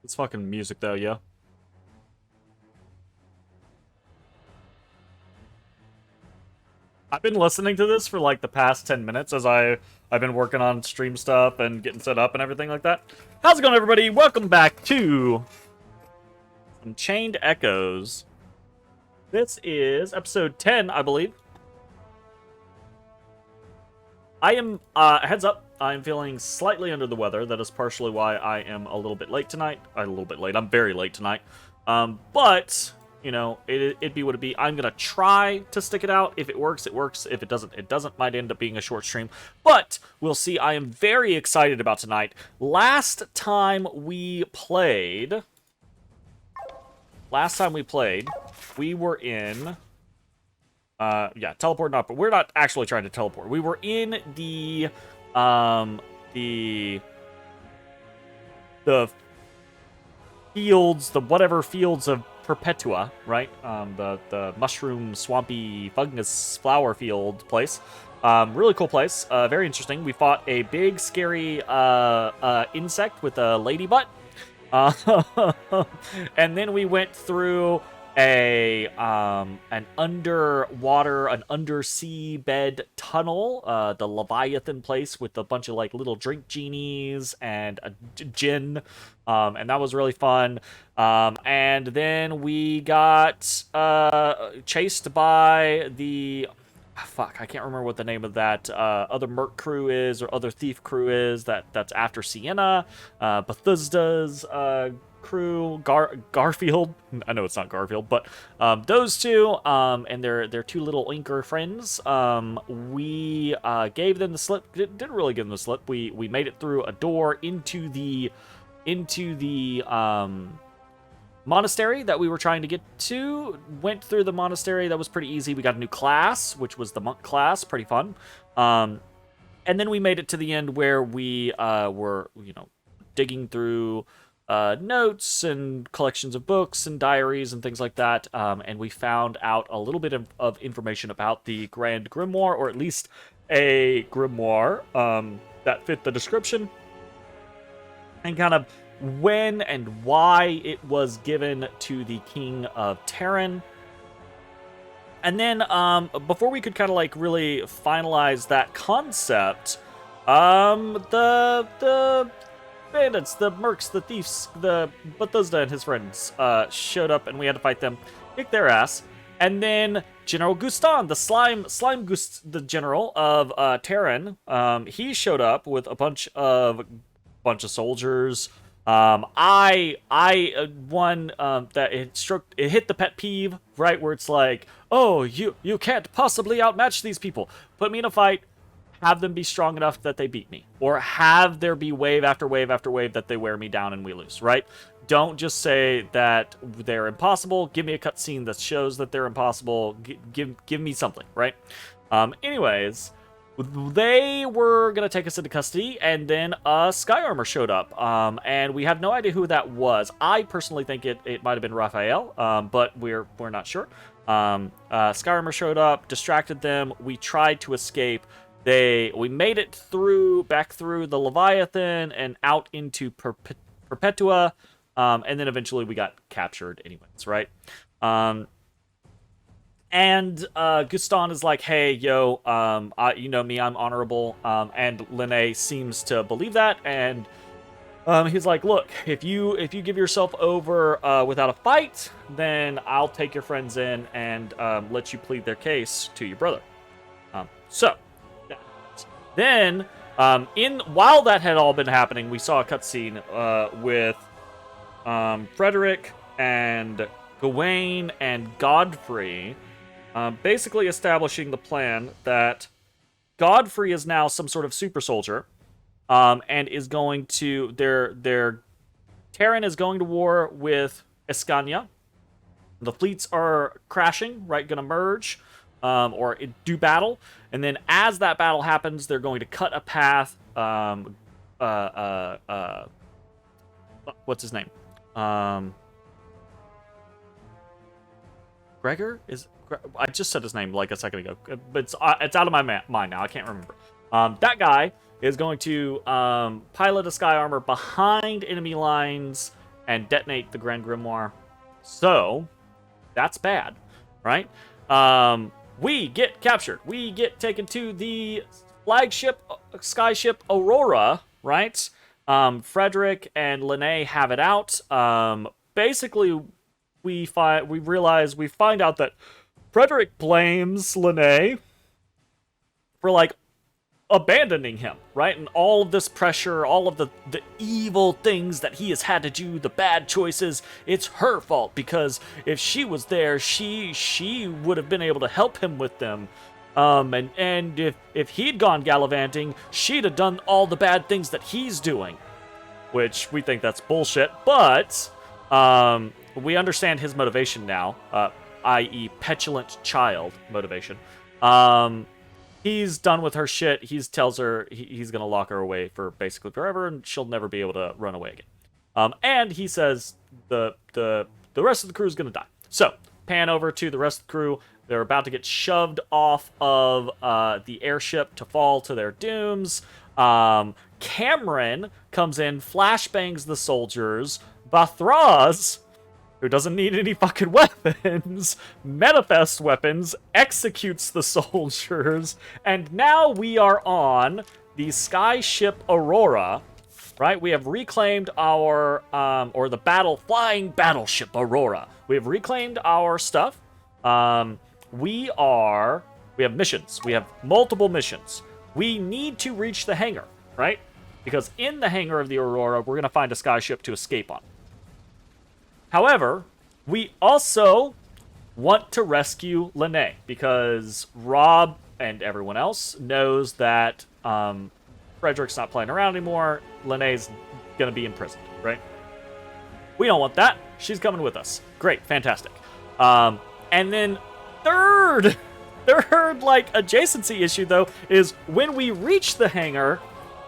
It's fucking music though, yeah. I've been listening to this for like the past 10 minutes as I've been working on stream stuff and getting set up and everything like that. How's it going, everybody? Welcome back to some Chained Echoes. This is episode 10, I believe. I am, heads up, I'm feeling slightly under the weather. That is partially why I am a little bit late tonight. I'm very late tonight. But, you know, it'd be what it be. I'm gonna try to stick it out. If it works, it works. If it doesn't, it doesn't. Might end up being a short stream. But, we'll see. I am very excited about tonight. Last time we played, we were in... yeah, teleport not, but we're not actually trying to teleport. We were in the fields, the whatever fields of Perpetua, right? The mushroom, swampy, fungus, flower field place. Really cool place. Very interesting. We fought a big, scary insect with a lady butt. And then we went through an undersea bed tunnel, the Leviathan place with a bunch of like little drink genies and a djinn, and that was really fun. And then we got chased by the I can't remember what the name of that other merc crew is, or other thief crew is, that's after Sienna, Bethesda's crew, Garfield. I know it's not Garfield, but those two, and their two little inker friends. We gave them the slip. Didn't really give them the slip. We made it through a door into the monastery that we were trying to get to. Went through the monastery. That was pretty easy. We got a new class, which was the monk class. Pretty fun. And then we made it to the end where we were, you know, digging through notes and collections of books and diaries and things like that. And we found out a little bit of information about the Grand Grimoire, or at least a grimoire that fit the description, and kind of when and why it was given to the King of Terran. And then, before we could kind of like really finalize that concept, the bandits, the mercs, the thieves, the Bethesda and his friends showed up, and we had to fight them, kick their ass. And then General Gustan, the general of Terran, he showed up with a bunch of soldiers. One that it hit the pet peeve, right, where it's like, oh, you can't possibly outmatch these people. Put me in a fight, have them be strong enough that they beat me, or have there be wave after wave after wave that they wear me down and we lose, right? Don't just say that they're impossible. Give me a cutscene that shows that they're impossible. Give me something, right? Anyways, they were going to take us into custody, and then Sky Armor showed up, and we have no idea who that was. I personally think it might have been Raphael, but we're not sure. Sky Armor showed up, distracted them. We tried to escape. We made it back through the Leviathan and out into Perpetua, and then eventually we got captured anyways, right? And Gustan is like, hey, yo, you know me, I'm honorable, and Linné seems to believe that, and he's like, look, if you give yourself over without a fight, then I'll take your friends in and let you plead their case to your brother. Then, while that had all been happening, we saw a cutscene with Frederick and Gawain and Godfrey, basically establishing the plan that Godfrey is now some sort of super soldier, and is going to their Terran is going to war with Escania. The fleets are crashing, right? Gonna merge, or do battle, and then as that battle happens, they're going to cut a path. What's his name? Gregor is. I just said his name like a second ago, but it's out of my mind now. I can't remember. That guy is going to pilot a Sky Armor behind enemy lines and detonate the Grand Grimoire. So, that's bad, right? We get captured. We get taken to the flagship, skyship Aurora, right? Frederick and Lene have it out. Basically, we find out that Frederick blames Lene for, like, abandoning him, right? And all of this pressure, all of the evil things that he has had to do, the bad choices, it's her fault, because if she was there, she would have been able to help him with them. And if he'd gone gallivanting, she'd have done all the bad things that he's doing. Which we think that's bullshit, but we understand his motivation now, i.e. petulant child motivation. He's done with her shit. He tells her he's gonna lock her away for basically forever, and she'll never be able to run away again. And he says the rest of the crew is gonna die. So pan over to the rest of the crew. They're about to get shoved off of the airship to fall to their dooms. Cameron comes in, flashbangs the soldiers. Bathraz, who doesn't need any fucking weapons, manifests weapons, executes the soldiers, and now we are on the skyship Aurora, right? We have reclaimed our, or the flying battleship Aurora. We have reclaimed our stuff. We have missions. We have multiple missions. We need to reach the hangar, right? Because in the hangar of the Aurora, we're going to find a skyship to escape on. However, we also want to rescue Lene, because Rob and everyone else knows that Frederick's not playing around anymore. Lene's going to be imprisoned, right? We don't want that. She's coming with us. Great, fantastic. And then third like adjacency issue though is when we reach the hangar,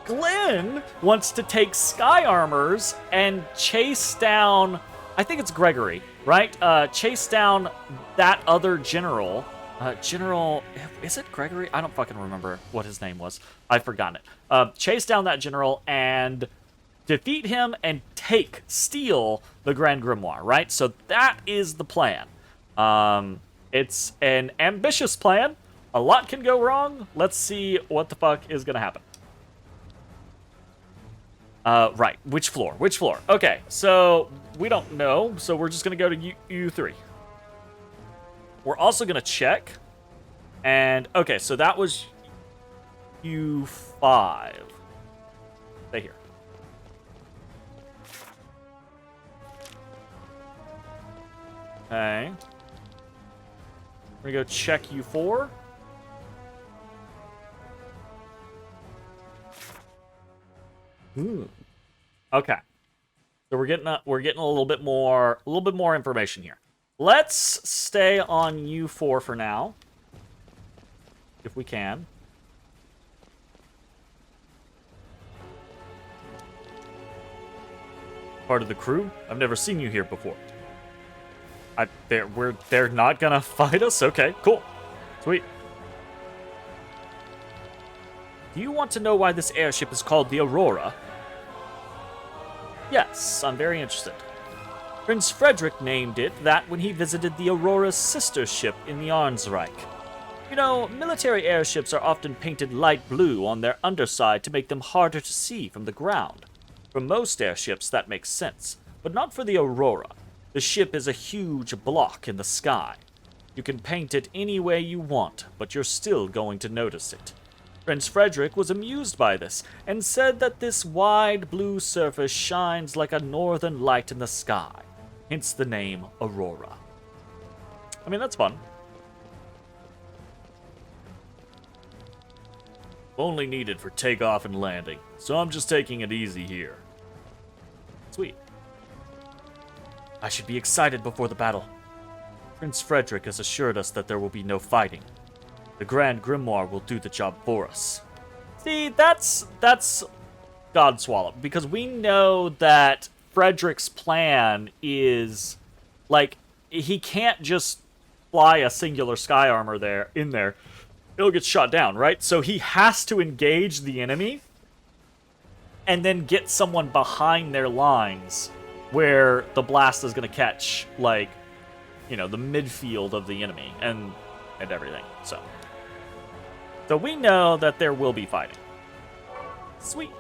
Glenn wants to take Sky Armors and chase down, I think it's Gregory, right? Chase down that other general. General, is it Gregory? I don't fucking remember what his name was. I've forgotten it. Chase down that general and defeat him and steal the Grand Grimoire, right? So that is the plan. It's an ambitious plan. A lot can go wrong. Let's see what the fuck is gonna happen. Right. Which floor? Okay, so we don't know, so we're just gonna go to U3. We're also gonna check, and okay, so that was U5. Stay here. Okay. We're gonna go check U4. Okay. So we're getting a little bit more information here. Let's stay on U4 for now, if we can. Part of the crew? I've never seen you here before. They're not gonna fight us? Okay, cool. Sweet. Do you want to know why this airship is called the Aurora? Yes, I'm very interested. Prince Frederick named it that when he visited the Aurora's sister ship in the Arnsreich. You know, military airships are often painted light blue on their underside to make them harder to see from the ground. For most airships, that makes sense, but not for the Aurora. The ship is a huge block in the sky. You can paint it any way you want, but you're still going to notice it. Prince Frederick was amused by this, and said that this wide blue surface shines like a northern light in the sky, hence the name Aurora. I mean, that's fun. Only needed for takeoff and landing, so I'm just taking it easy here. Sweet. I should be excited before the battle. Prince Frederick has assured us that there will be no fighting. The Grand Grimoire will do the job for us. See, that's Godswallop, because we know that Frederick's plan is, like, he can't just fly a singular Sky Armor in there. It'll get shot down, right? So he has to engage the enemy and then get someone behind their lines where the blast is going to catch, like, you know, the midfield of the enemy and everything. So we know that there will be fighting. Sweet.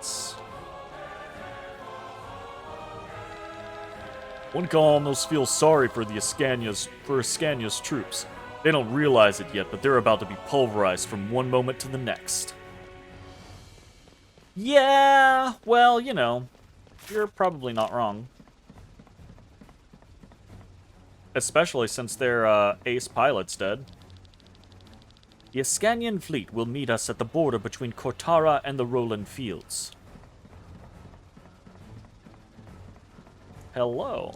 One can almost feel sorry for the Ascania's troops. They don't realize it yet, but they're about to be pulverized from one moment to the next. Yeah, well, you know, you're probably not wrong. Especially since their ace pilot's dead. The Ascanian fleet will meet us at the border between Cortara and the Roland Fields. Hello.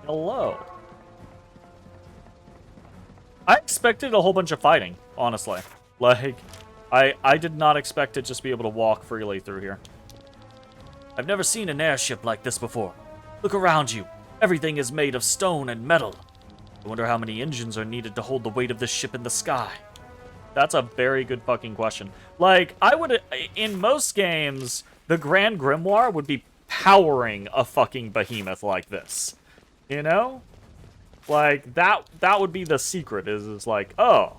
Hello. I expected a whole bunch of fighting, honestly. Like, I did not expect to just be able to walk freely through here. I've never seen an airship like this before. Look around you. Everything is made of stone and metal. I wonder how many engines are needed to hold the weight of this ship in the sky. That's a very good fucking question. Like, I would... In most games, the Grand Grimoire would be powering a fucking behemoth like this. You know? Like, that would be the secret, is like, oh.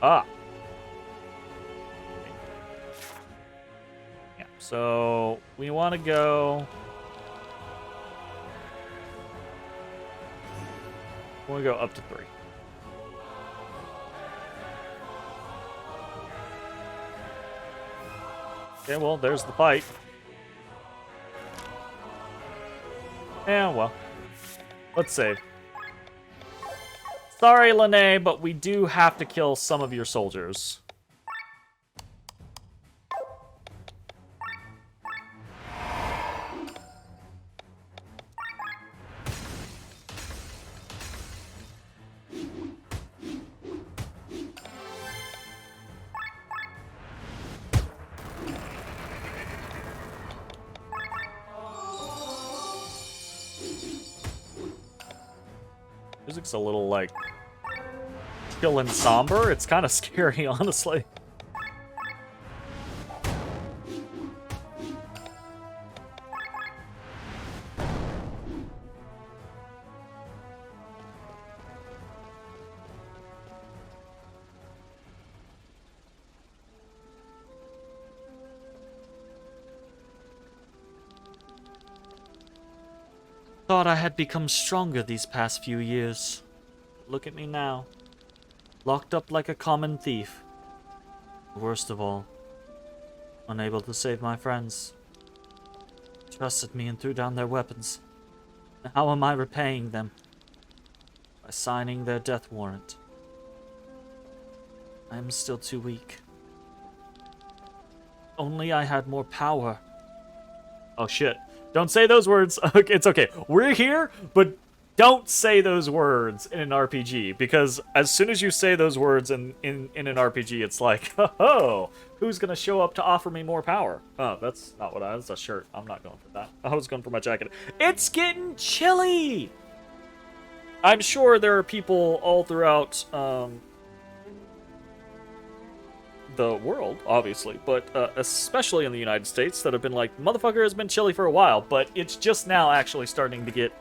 Ah. Yeah, so we want to go... We want to go up to 3. Okay, well, there's the fight. Yeah, well. Let's save. Sorry, Lene, but we do have to kill some of your soldiers. Music's a little, like, chill and somber. It's kind of scary, honestly. Thought I had become stronger these past few years. Look at me now. Locked up like a common thief. Worst of all, unable to save my friends. Trusted me and threw down their weapons. How am I repaying them? By signing their death warrant. I am still too weak. Only I had more power. Oh shit. Don't say those words. It's okay. We're here, but don't say those words in an RPG, because as soon as you say those words in an RPG, it's like, oh, who's gonna show up to offer me more power? Oh, that's not what that's a shirt. I'm not going for that. I was going for my jacket. It's getting chilly! I'm sure there are people all throughout, the world, obviously, but especially in the United States, that have been like, motherfucker, has been chilly for a while, but it's just now actually starting to get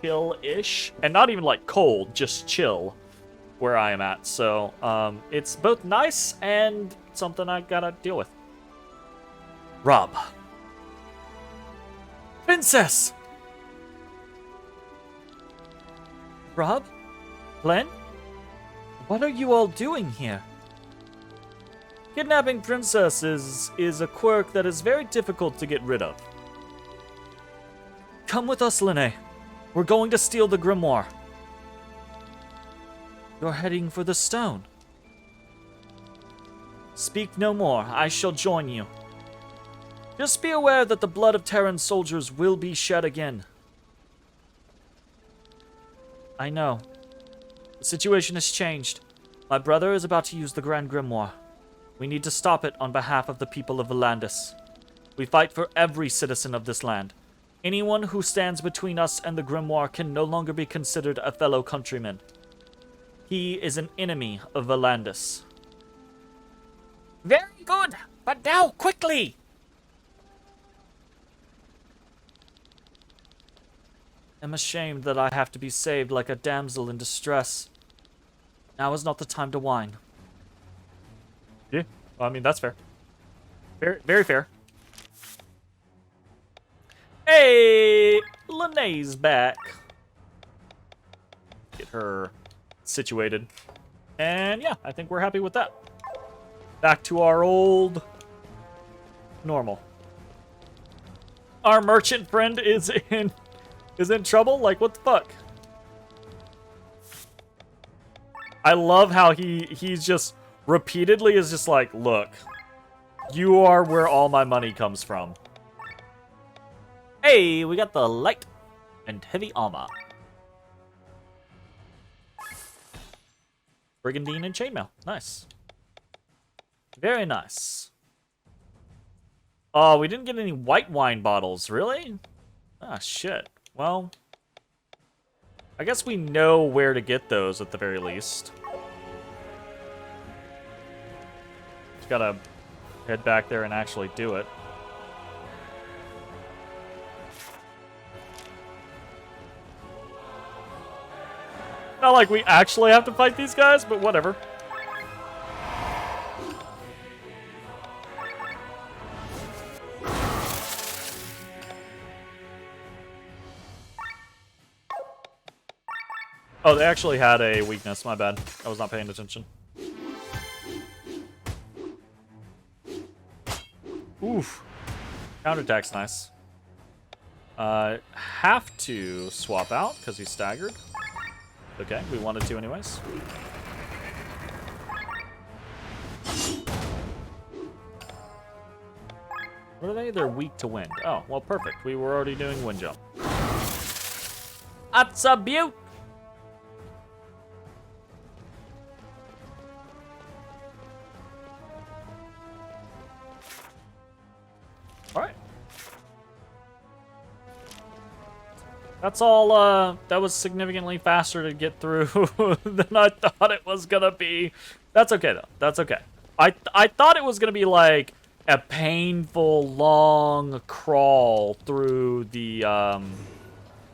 chill-ish, and not even like cold, just chill where I am at. So it's both nice and something I gotta deal with. Rob. Princess! Rob? Glenn? What are you all doing here? Kidnapping princesses is a quirk that is very difficult to get rid of. Come with us, Lene. We're going to steal the grimoire. You're heading for the stone. Speak no more. I shall join you. Just be aware that the blood of Terran's soldiers will be shed again. I know. The situation has changed. My brother is about to use the Grand Grimoire. We need to stop it on behalf of the people of Valandis. We fight for every citizen of this land. Anyone who stands between us and the Grimoire can no longer be considered a fellow countryman. He is an enemy of Valandis. Very good, but now quickly! I'm ashamed that I have to be saved like a damsel in distress. Now is not the time to whine. Yeah, well, I mean, that's fair. Very, very fair. Hey, Lene's back. Get her situated. And yeah, I think we're happy with that. Back to our old normal. Our merchant friend is in trouble? Like, what the fuck? I love how he's just repeatedly is just like, look, you are where all my money comes from. Hey, we got the light and heavy armor. Brigandine and chainmail. Nice. Very nice. Oh, we didn't get any white wine bottles. Really? Ah, shit. Well, I guess we know where to get those at the very least. Just gotta head back there and actually do it. Not like we actually have to fight these guys, but whatever. Oh, they actually had a weakness. My bad. I was not paying attention. Oof. Counterattack's nice. Have to swap out because he's staggered. Okay, we wanted to anyways. What are they? They're weak to wind. Oh, well, perfect. We were already doing wind jump. That's a beaut! Alright. That's all, that was significantly faster to get through than I thought it was gonna be. That's okay, though. That's okay. I thought it was gonna be, like, a painful, long crawl through the, I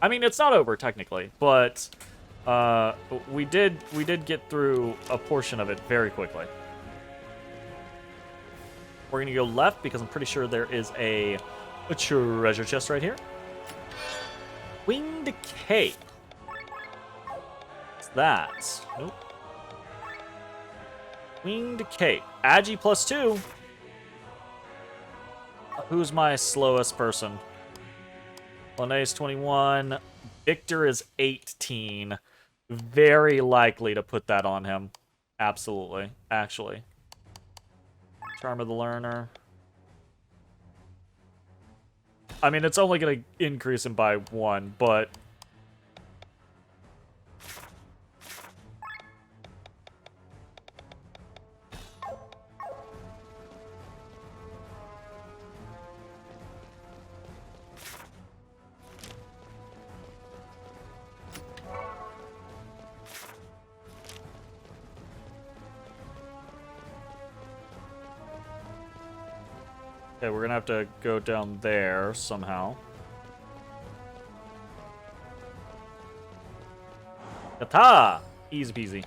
mean, it's not over, technically, but, we did get through a portion of it very quickly. We're gonna go left because I'm pretty sure there is a treasure chest right here. Winged cape. What's that? Nope. Winged cape. Agi +2. Who's my slowest person? Lene's 21. Victor is 18. Very likely to put that on him. Absolutely. Actually. Charm of the Learner. I mean, it's only going to increase him by 1, but... Okay, we're gonna have to go down there somehow. Yata! Easy peasy.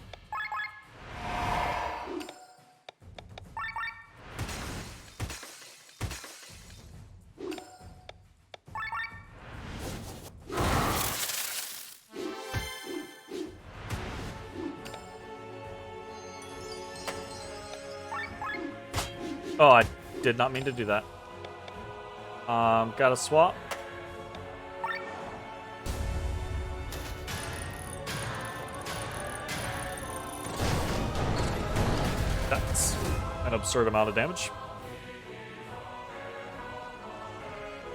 Oh, I did not mean to do that. Gotta swap. That's an absurd amount of damage.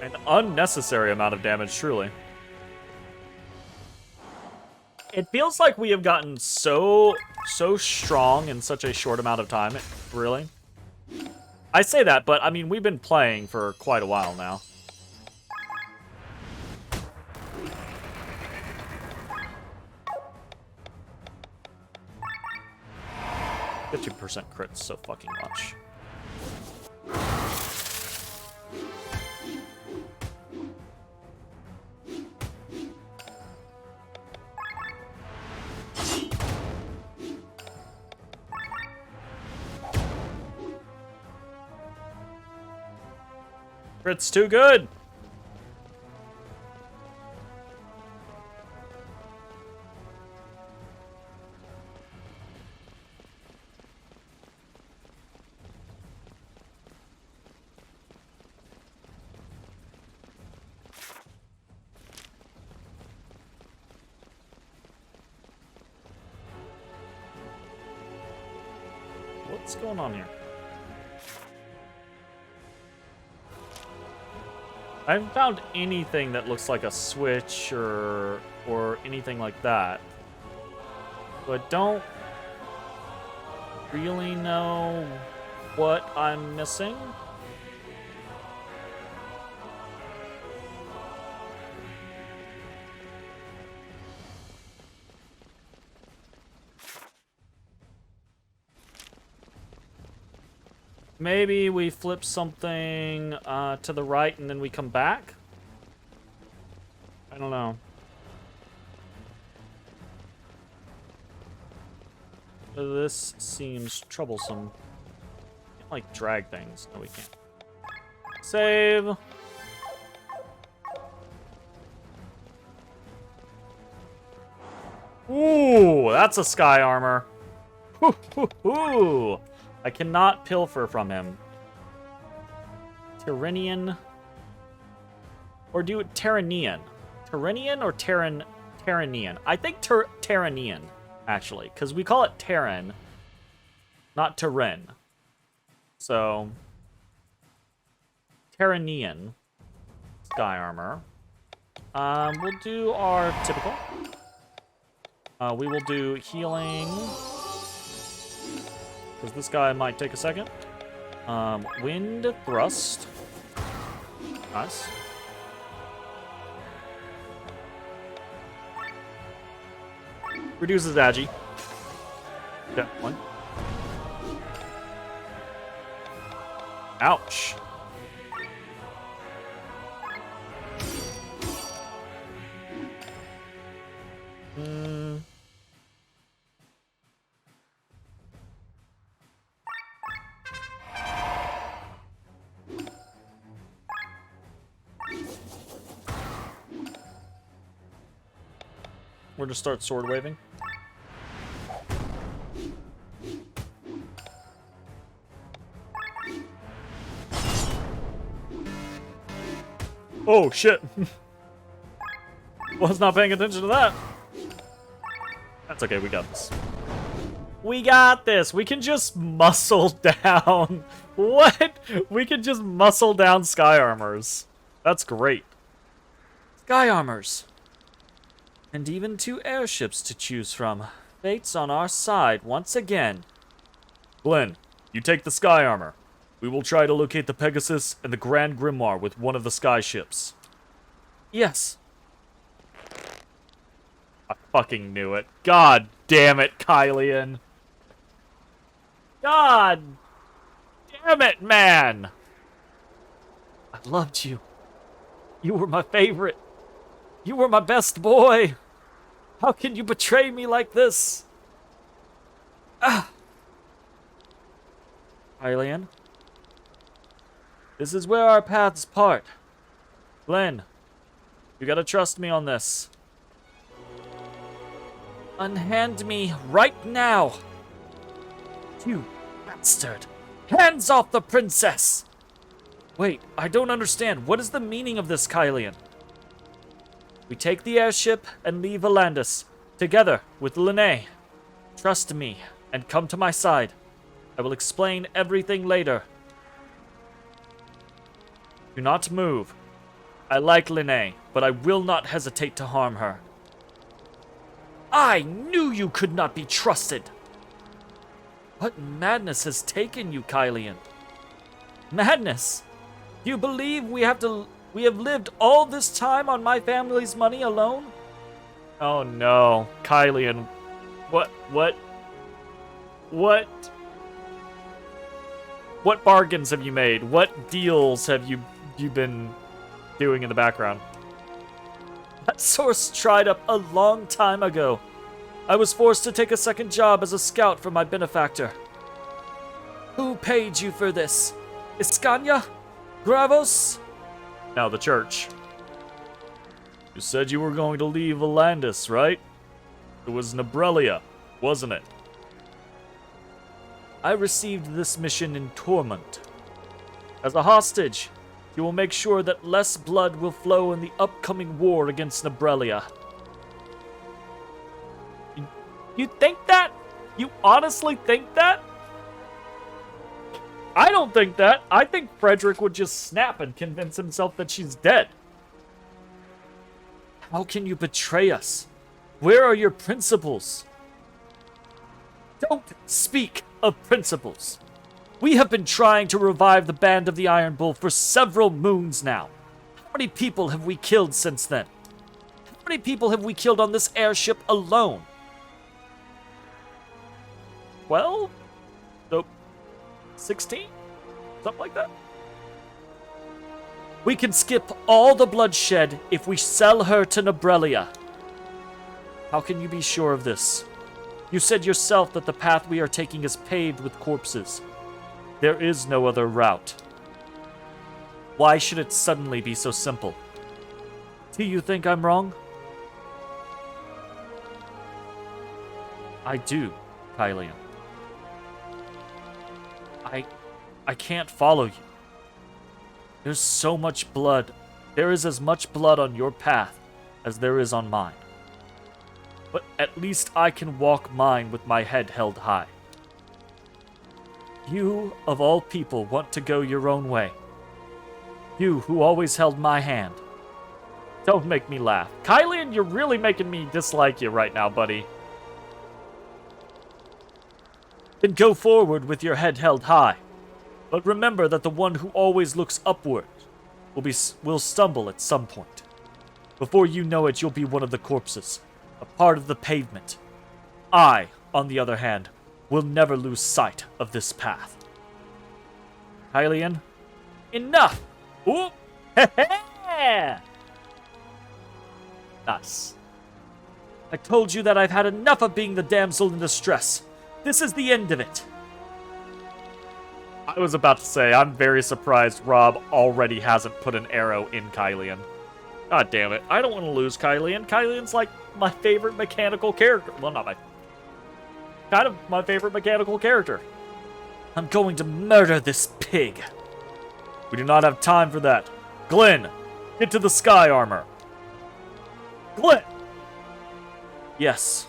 An unnecessary amount of damage, truly. It feels like we have gotten so strong in such a short amount of time, really. I say that, but I mean, we've been playing for quite a while now. %50% crits so fucking much. Crit's too good. What's going on here? I haven't found anything that looks like a switch or anything like that. So I don't really know what I'm missing. Maybe we flip something to the right and then we come back? I don't know. This seems troublesome. Can't, like, drag things. No, we can't. Save. Ooh, that's a sky armor. Hoo, hoo, hoo. I cannot pilfer from him. Tyranian. Or do it Terranian. Tyranian or Terranian? I think Terranian, actually. Because we call it Terran, not Terran. So, Terranian. Sky armor. We'll do our typical. We will do healing. Because this guy might take a second. Wind thrust. Nice. Reduces agi. Definitely. Ouch. We're gonna start sword waving. Oh shit! Was not paying attention to that. That's okay, we got this. We got this! We can just muscle down. What? We can just muscle down sky armors. That's great. Sky armors. And even 2 airships to choose from. Fate's on our side once again. Glenn, you take the sky armor. We will try to locate the Pegasus and the Grand Grimoire with one of the sky ships. Yes. I fucking knew it. God damn it, Kylian. God damn it, man. I loved you. You were my favorite. You were my best boy. How can you betray me like this? Ah. Kylian. This is where our paths part. Glenn, you gotta trust me on this. Unhand me right now. You bastard. Hands off the princess! Wait, I don't understand. What is the meaning of this, Kylian? We take the airship and leave Alandus, together with Linné. Trust me, and come to my side. I will explain everything later. Do not move. I like Linné, but I will not hesitate to harm her. I knew you could not be trusted! What madness has taken you, Kylian? Madness? Do you believe we have lived all this time on my family's money alone? Oh no, Kylian. What bargains have you made? What deals have you been doing in the background? That source dried up a long time ago. I was forced to take a second job as a scout for my benefactor. Who paid you for this? Iskanya? Gravos? Now, the church. You said you were going to leave Alandis, right? It was Nebrelia, wasn't it? I received this mission in Torment. As a hostage, you will make sure that less blood will flow in the upcoming war against Nebrelia. You think that? You honestly think that? I don't think that. I think Frederick would just snap and convince himself that she's dead. How can you betray us? Where are your principles? Don't speak of principles. We have been trying to revive the Band of the Iron Bull for several moons now. How many people have we killed since then? How many people have we killed on this airship alone? 12? Nope. 16? Something like that. We can skip all the bloodshed if we sell her to Nebrelia. How can you be sure of this? You said yourself that the path we are taking is paved with corpses. There is no other route. Why should it suddenly be so simple? Do you think I'm wrong? I do, Kylian. I can't follow you. There's so much blood. There is as much blood on your path as there is on mine. But at least I can walk mine with my head held high. You, of all people, want to go your own way. You, who always held my hand. Don't make me laugh. Kylian, you're really making me dislike you right now, buddy. Then go forward with your head held high. But remember that the one who always looks upward will stumble at some point. Before you know it, you'll be one of the corpses, a part of the pavement. I, on the other hand, will never lose sight of this path. Hylian, enough! Ooh! Nice. I told you that I've had enough of being the damsel in distress. This is the end of it. I was about to say, I'm very surprised Rob already hasn't put an arrow in Kylian. God damn it. I don't want to lose Kylian. Kylian's like my favorite mechanical character. Well, not my... kind of my favorite mechanical character. I'm going to murder this pig. We do not have time for that. Glenn, get to the sky armor. Glenn! Yes.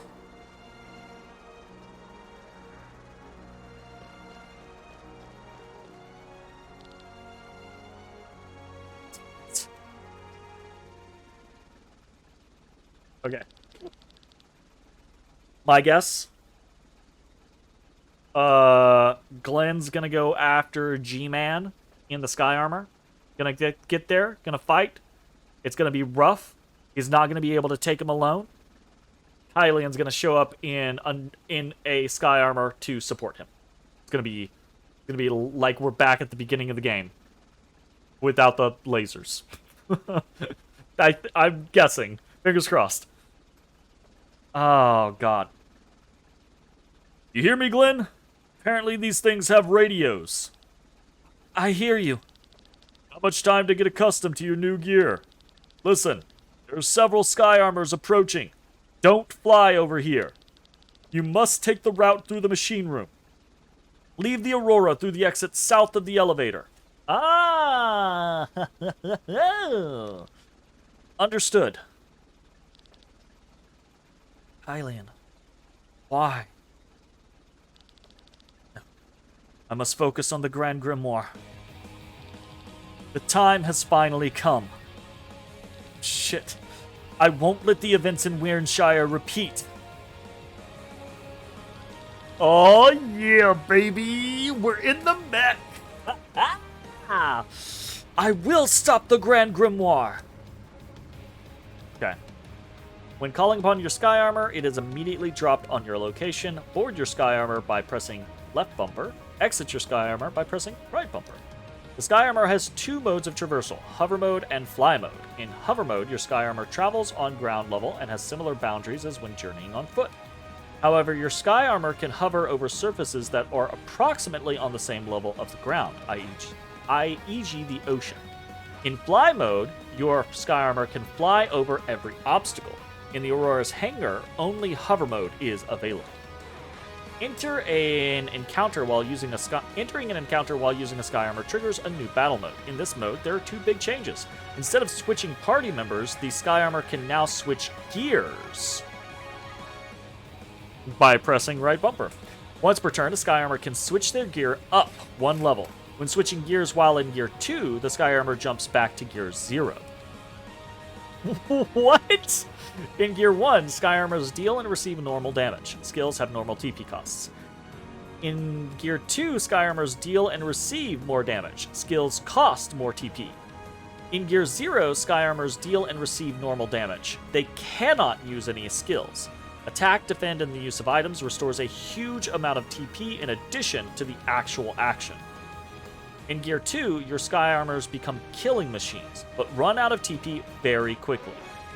Okay. My guess? Glenn's gonna go after G-Man in the sky armor. Gonna get there, gonna fight. It's gonna be rough. He's not gonna be able to take him alone. Hylian's gonna show up in a sky armor to support him. It's gonna be like we're back at the beginning of the game. Without the lasers. I'm guessing. Fingers crossed. Oh, God. You hear me, Glenn? Apparently these things have radios. I hear you. Not much time to get accustomed to your new gear. Listen, there are several sky armors approaching. Don't fly over here. You must take the route through the machine room. Leave the Aurora through the exit south of the elevator. Ah! Understood. Hylian, why? I must focus on the Grand Grimoire. The time has finally come. Shit. I won't let the events in Wyrnshire repeat. Oh yeah, baby! We're in the mech! I will stop the Grand Grimoire! Okay. When calling upon your sky armor, it is immediately dropped on your location. Board your sky armor by pressing left bumper. Exit your sky armor by pressing right bumper. The sky armor has two modes of traversal, hover mode and fly mode. In hover mode, your sky armor travels on ground level and has similar boundaries as when journeying on foot. However, your sky armor can hover over surfaces that are approximately on the same level of the ground, i.e. the ocean. In fly mode, your sky armor can fly over every obstacle. In the Aurora's hangar, only hover mode is available. Entering an encounter while using a sky armor triggers a new battle mode. In this mode, there are two big changes. Instead of switching party members, the sky armor can now switch gears by pressing right bumper. Once per turn, the sky armor can switch their gear up one level. When switching gears while in gear 2, the sky armor jumps back to gear 0. What? In gear 1, sky armors deal and receive normal damage. Skills have normal TP costs. In gear 2, sky armors deal and receive more damage. Skills cost more TP. In gear 0, sky armors deal and receive normal damage. They cannot use any skills. Attack, defend, and the use of items restores a huge amount of TP in addition to the actual action. In gear 2, your sky armors become killing machines, but run out of TP very quickly.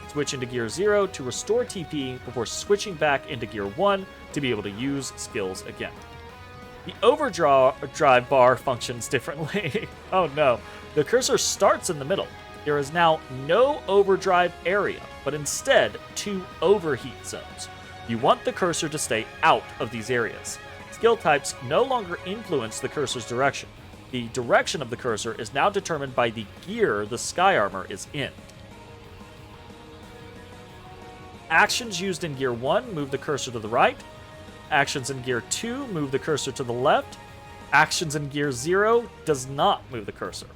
Switch into gear 0 to restore TP before switching back into gear 1 to be able to use skills again. The overdrive bar functions differently. Oh no. The cursor starts in the middle. There is now no overdrive area, but instead 2 overheat zones. You want the cursor to stay out of these areas. Skill types no longer influence the cursor's direction. The direction of the cursor is now determined by the gear the sky armor is in. Actions used in gear 1 move the cursor to the right. Actions in gear 2 move the cursor to the left. Actions in gear 0 does not move the cursor.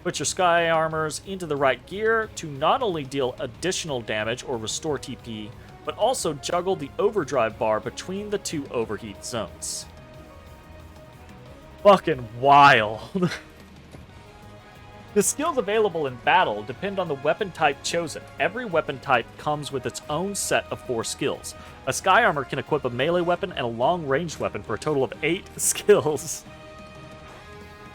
Put your sky armors into the right gear to not only deal additional damage or restore TP, but also juggle the overdrive bar between the 2 overheat zones. Fucking wild. The skills available in battle depend on the weapon type chosen. Every weapon type comes with its own set of 4 skills. A sky armor can equip a melee weapon and a long-ranged weapon for a total of 8 skills.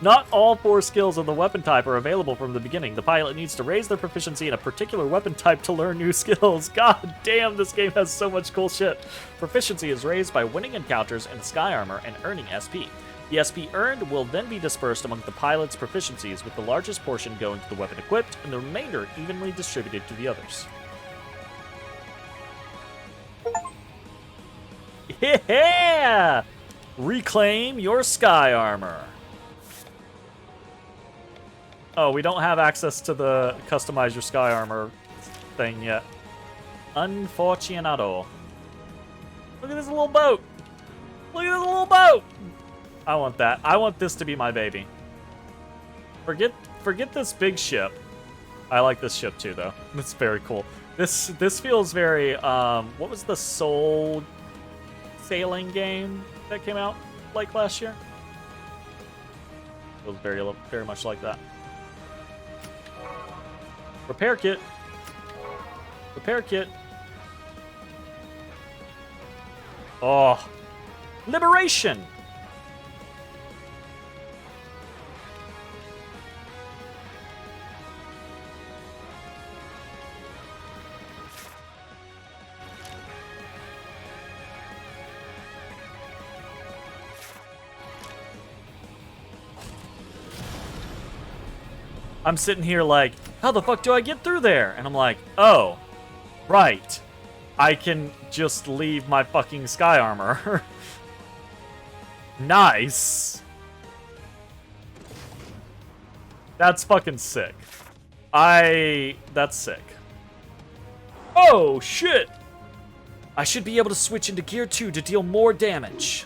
Not all 4 skills of the weapon type are available from the beginning. The pilot needs to raise their proficiency in a particular weapon type to learn new skills. God damn, this game has so much cool shit. Proficiency is raised by winning encounters in sky armor and earning SP. The SP earned will then be dispersed among the pilot's proficiencies, with the largest portion going to the weapon equipped and the remainder evenly distributed to the others. Yeah! Reclaim your sky armor. Oh, we don't have access to the customize your sky armor thing yet. Unfortunado. Look at this little boat. Look at this little boat. I want that. I want this to be my baby. Forget this big ship. I like this ship too, though. It's very cool. This feels very what was the Soul sailing game that came out like last year? It was very much like that. Repair kit. Repair kit. Oh. Liberation! I'm sitting here like, how the fuck do I get through there? And I'm like, oh, right. I can just leave my fucking sky armor. Nice. That's fucking sick. That's sick. Oh, shit. I should be able to switch into gear 2 to deal more damage.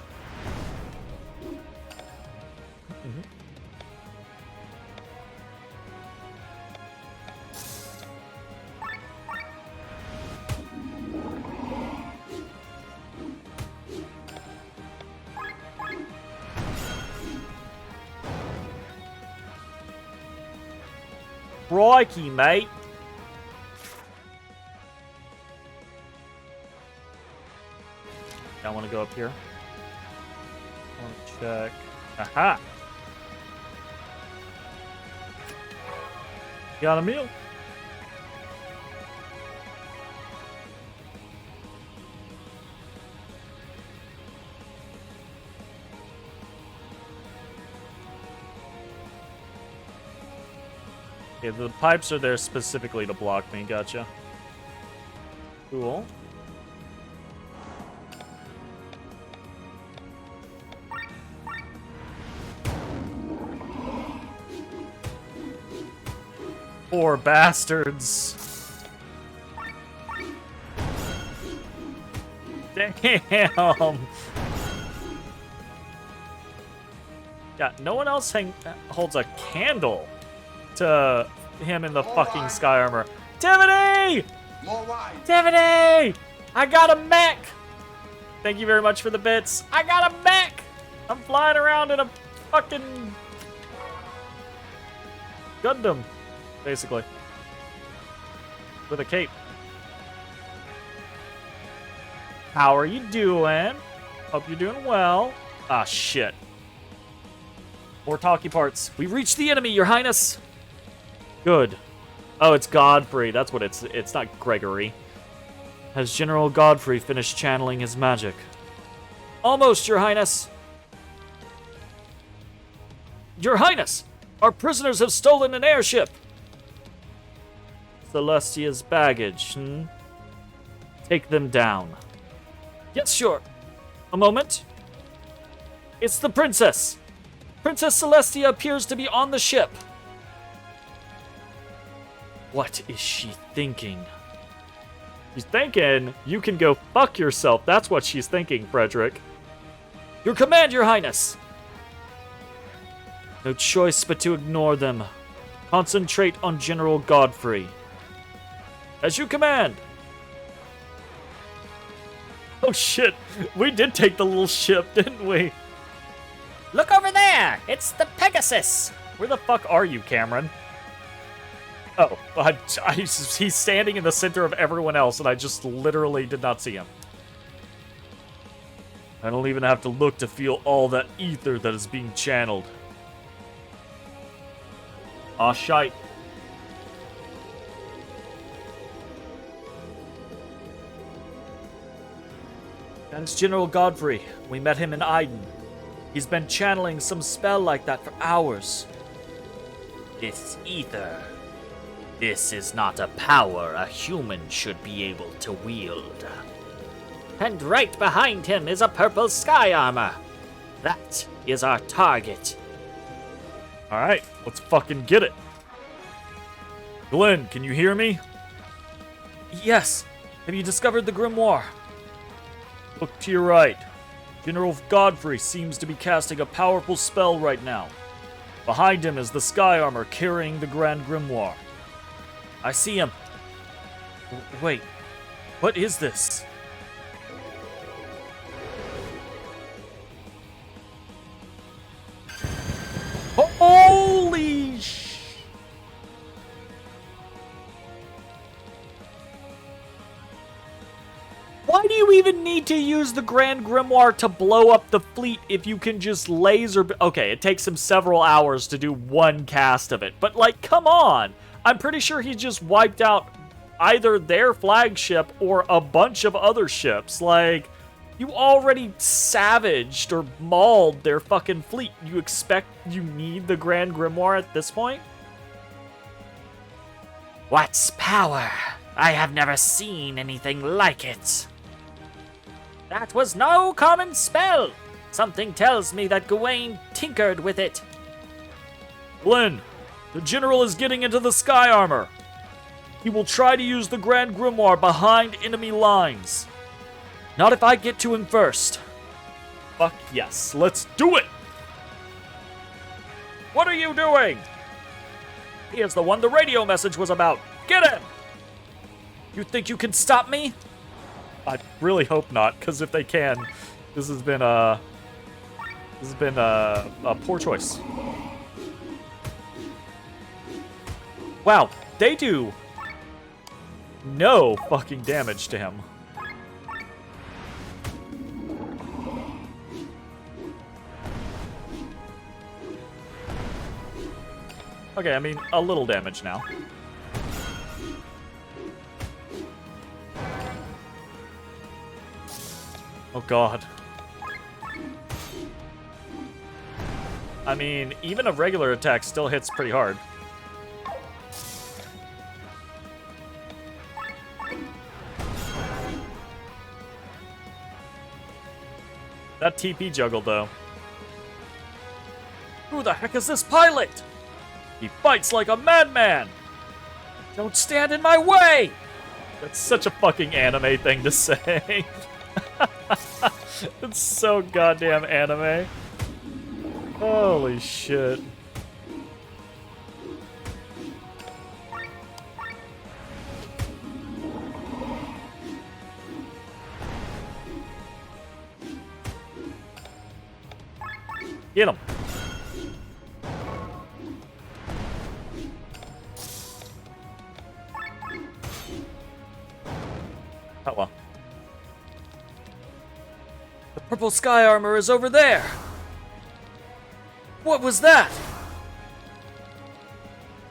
Crikey, mate. I want to go up here. I want to check. Aha! Got a meal. Okay, the pipes are there specifically to block me. Gotcha. Cool. Poor bastards. Damn. Yeah, no one else holds a candle to him in the fucking sky armor. Tiffany! Tiffany! I got a mech! Thank you very much for the bits. I got a mech! I'm flying around in a fucking Gundam, basically. With a cape. How are you doing? Hope you're doing well. Ah, shit. More talkie parts. We reached the enemy, Your Highness. Good. Oh, it's Godfrey. That's what it's not Gregory. Has General Godfrey finished channeling his magic? Almost, Your Highness. Your Highness! Our prisoners have stolen an airship! Celestia's baggage, Take them down. Yes, sure. A moment. It's the princess. Princess Celestia appears to be on the ship. What is she thinking? She's thinking you can go fuck yourself. That's what she's thinking, Frederick. Your command, Your Highness. No choice but to ignore them. Concentrate on General Godfrey. As you command. Oh shit, we did take the little ship, didn't we? Look over there! It's the Pegasus! Where the fuck are you, Cameron? Oh, he's standing in the center of everyone else, and I just literally did not see him. I don't even have to look to feel all that ether that is being channeled. Aw, shite. That is General Godfrey. We met him in Iden. He's been channeling some spell like that for hours. This ether. This is not a power a human should be able to wield. And right behind him is a purple sky armor. That is our target. Alright, let's fucking get it. Glenn, can you hear me? Yes. Have you discovered the grimoire? Look to your right. General Godfrey seems to be casting a powerful spell right now. Behind him is the sky armor carrying the Grand Grimoire. I see him. Wait, what is this? Holy sh... Why do you even need to use the Grand Grimoire to blow up the fleet if you can just laser... Okay, it takes him several hours to do one cast of it, but like, come on! I'm pretty sure he just wiped out either their flagship or a bunch of other ships. Like, you already savaged or mauled their fucking fleet. You expect you need the Grand Grimoire at this point? What's power? I have never seen anything like it. That was no common spell. Something tells me that Gawain tinkered with it. Glenn, the general is getting into the sky armor. He will try to use the Grand Grimoire behind enemy lines. Not if I get to him first. Fuck yes, let's do it! What are you doing? He is the one the radio message was about. Get him! You think you can stop me? I really hope not, because if they can, this has been a poor choice. Wow, they do no fucking damage to him. Okay, I mean, a little damage now. Oh god. I mean, even a regular attack still hits pretty hard. That TP juggled, though. Who the heck is this pilot? He fights like a madman! Don't stand in my way! That's such a fucking anime thing to say. It's so goddamn anime. Holy shit. Get him. Oh well. The purple sky armor is over there. What was that?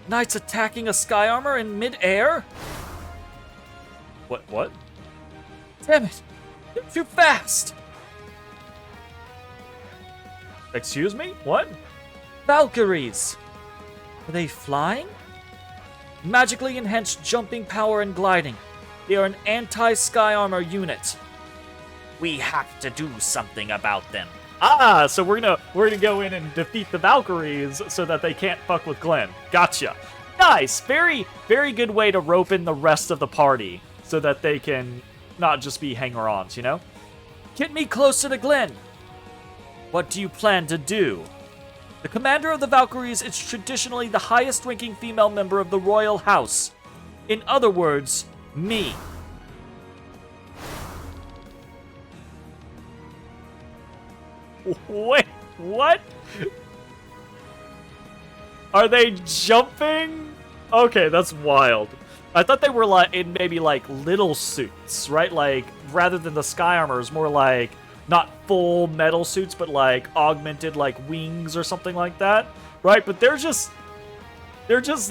Knights attacking a sky armor in mid-air? What? Damn it! You're too fast! Excuse me? What? Valkyries! Are they flying? Magically enhanced jumping power and gliding. They are an anti-sky armor unit. We have to do something about them. Ah, so we're gonna go in and defeat the Valkyries so that they can't fuck with Glenn. Gotcha. Nice. Very, very good way to rope in the rest of the party so that they can not just be hanger-ons, you know? Get me closer to Glenn. What do you plan to do? The commander of the Valkyries is traditionally the highest-ranking female member of the royal house. In other words, me. Wait, what? Are they jumping? Okay, that's wild. I thought they were like in maybe like little suits, right? Like rather than the sky armors, more like not full metal suits, but like augmented like wings or something like that, right? But they're just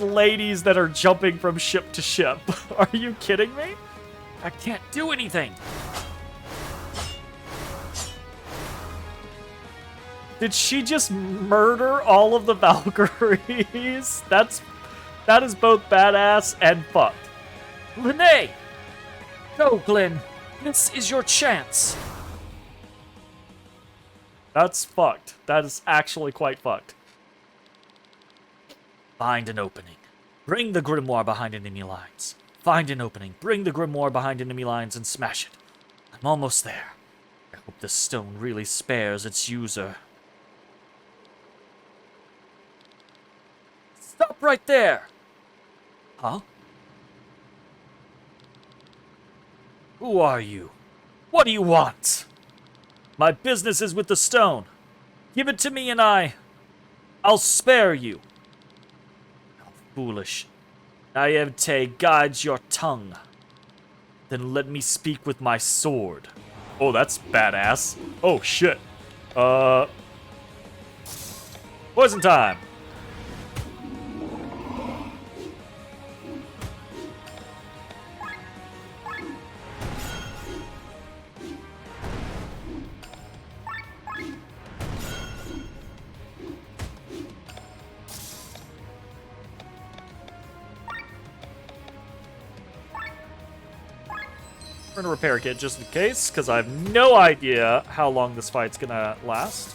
ladies that are jumping from ship to ship. Are you kidding me? I can't do anything. Did she just murder all of the Valkyries? That is both badass and fucked. Lene! Go, Glenn. This is your chance. That's fucked. That is actually quite fucked. Find an opening. Bring the grimoire behind enemy lines. Find an opening. Bring the grimoire behind enemy lines and smash it. I'm almost there. I hope this stone really spares its user. Stop right there! Huh? Who are you? What do you want? My business is with the stone. Give it to me and I'll spare you. How foolish. Naivete guides your tongue. Then let me speak with my sword. Oh, that's badass. Oh, shit. Poison time. We're gonna repair kit just in case, because I have no idea how long this fight's gonna last.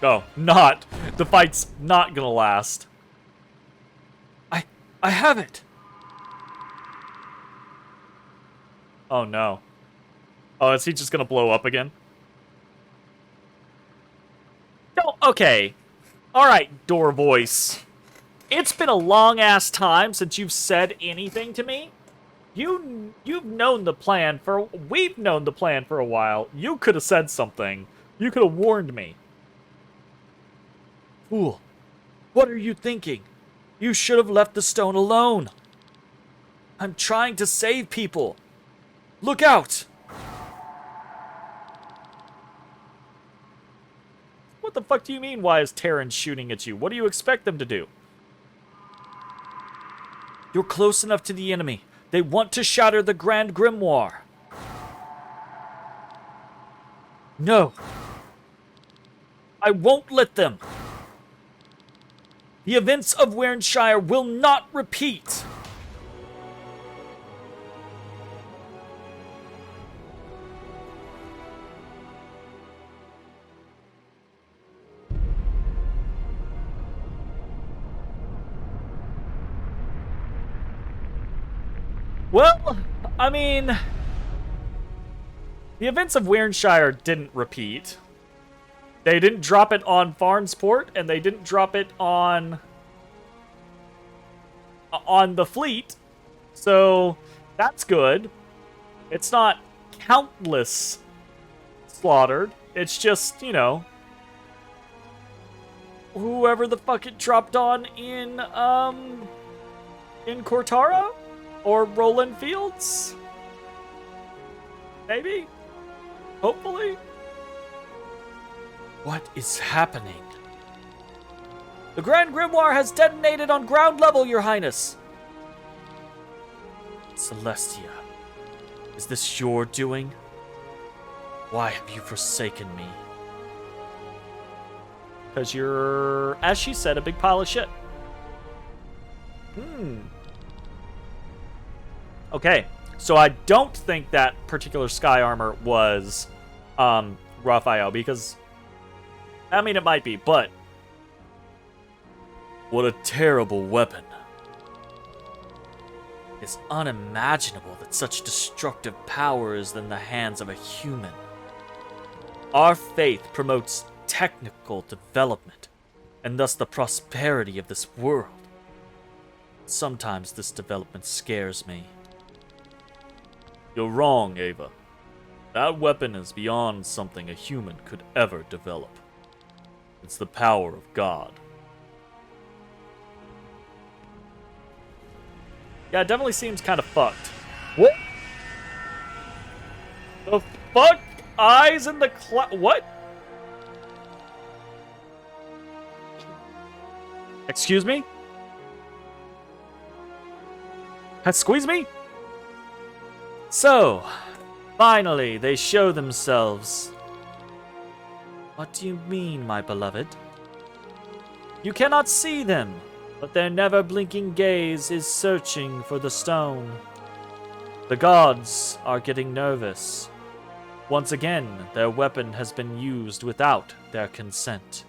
Oh, not. The fight's not gonna last. I have it. Oh no. Oh, is he just gonna blow up again? Oh, okay. Alright, door voice. It's been a long-ass time since you've said anything to me. You've known the plan for... We've known the plan for a while. You could have said something. You could have warned me. Fool. What are you thinking? You should have left the stone alone. I'm trying to save people. Look out! What the fuck do you mean, why is Terran shooting at you? What do you expect them to do? You're close enough to the enemy. They want to shatter the Grand Grimoire. No. I won't let them. The events of Warrenshire will not repeat. Well, I mean, the events of Wyrnshire didn't repeat. They didn't drop it on Farnsport, and they didn't drop it on the fleet. So that's good. It's not countless slaughtered. It's just, you know, whoever the fuck it dropped on in Cortara or Roland Fields. Maybe? Hopefully? What is happening? The Grand Grimoire has detonated on ground level, Your Highness. Celestia, is this your doing? Why have you forsaken me? Because you're, as she said, a big pile of shit. Okay, so I don't think that particular sky armor was Raphael, because, I mean, it might be, but what a terrible weapon. It's unimaginable that such destructive power is in the hands of a human. Our faith promotes technical development, and thus the prosperity of this world. Sometimes this development scares me. You're wrong, Ava. That weapon is beyond something a human could ever develop. It's the power of God. Yeah, it definitely seems kind of fucked. What? The fuck? Eyes in the cloud? What? Excuse me? Squeeze me? So, finally, they show themselves. What do you mean, my beloved? You cannot see them, but their never-blinking gaze is searching for the stone. The gods are getting nervous. Once again, their weapon has been used without their consent.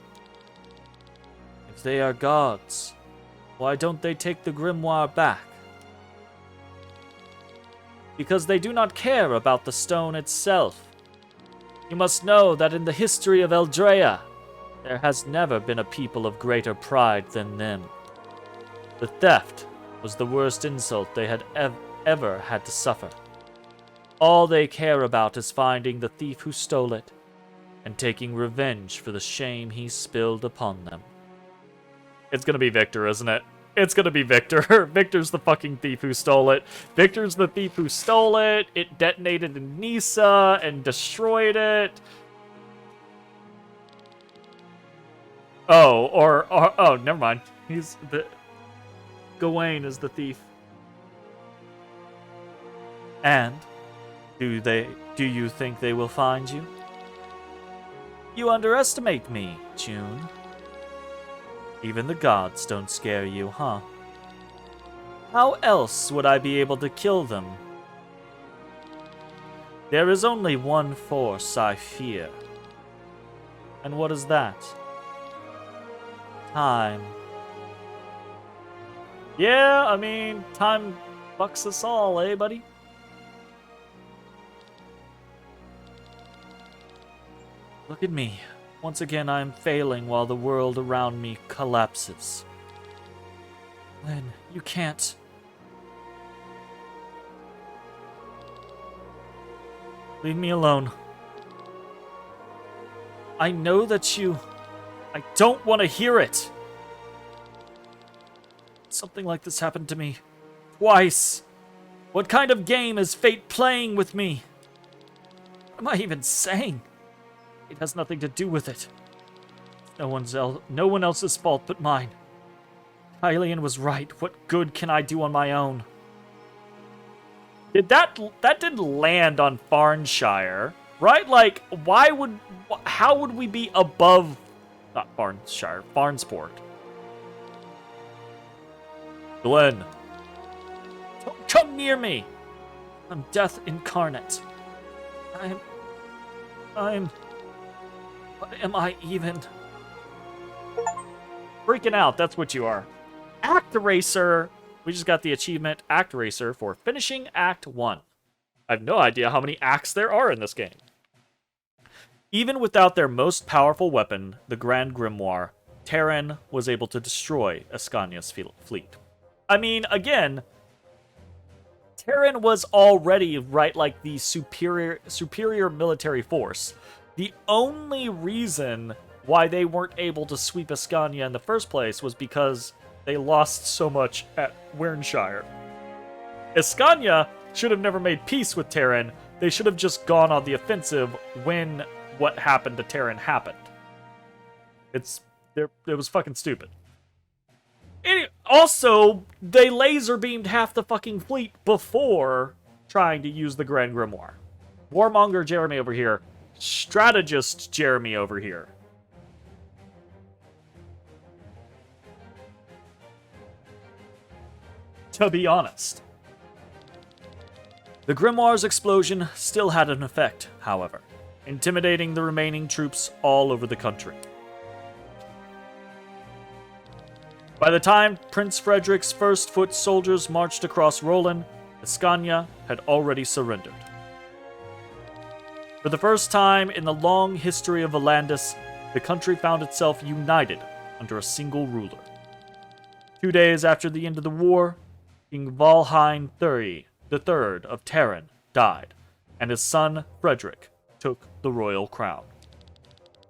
If they are gods, why don't they take the grimoire back? Because they do not care about the stone itself. You must know that in the history of Eldrea, there has never been a people of greater pride than them. The theft was the worst insult they had ever had to suffer. All they care about is finding the thief who stole it, and taking revenge for the shame he spilled upon them. It's gonna be Victor, isn't it? It's gonna be Victor. Victor's the fucking thief who stole it. Victor's the thief who stole it. It detonated in Nisa and destroyed it. Oh, never mind. He's the... Gawain is the thief. And do you think they will find you? You underestimate me, June. Even the gods don't scare you, huh? How else would I be able to kill them? There is only one force I fear. And what is that? Time. Yeah, I mean, time fucks us all, eh, buddy? Look at me. Once again, I am failing while the world around me collapses. Lynn, you can't. Leave me alone. I know that you... I don't want to hear it. Something like this happened to me. Twice. What kind of game is fate playing with me? What am I even saying? It has nothing to do with it. No one else's fault but mine. Hylian was right. What good can I do on my own? That didn't land on Farnshire, right? Like, how would we be above, not Farnshire, Farnsport? Glenn. Don't come near me. I'm death incarnate. What am I even? Freaking out, that's what you are. Act Racer We just got the achievement Act Racer for finishing Act 1. I have no idea how many acts there are in this game. Even without their most powerful weapon, the Grand Grimoire, Terran was able to destroy Ascania's fleet. I mean, again, Terran was already, right, like the superior military force. The only reason why they weren't able to sweep Ascania in the first place was because they lost so much at Wernshire. Ascania should have never made peace with Terran. They should have just gone on the offensive when what happened to Terran happened. It was fucking stupid. Also, they laser beamed half the fucking fleet before trying to use the Grand Grimoire. Warmonger Jeremy over here. Strategist Jeremy over here. To be honest. The Grimoire's explosion still had an effect, however, intimidating the remaining troops all over the country. By the time Prince Frederick's first foot soldiers marched across Roland, Ascania had already surrendered. For the first time in the long history of Volandis, the country found itself united under a single ruler. 2 days after the end of the war, King Valheim III of Terran died, and his son Frederick took the royal crown.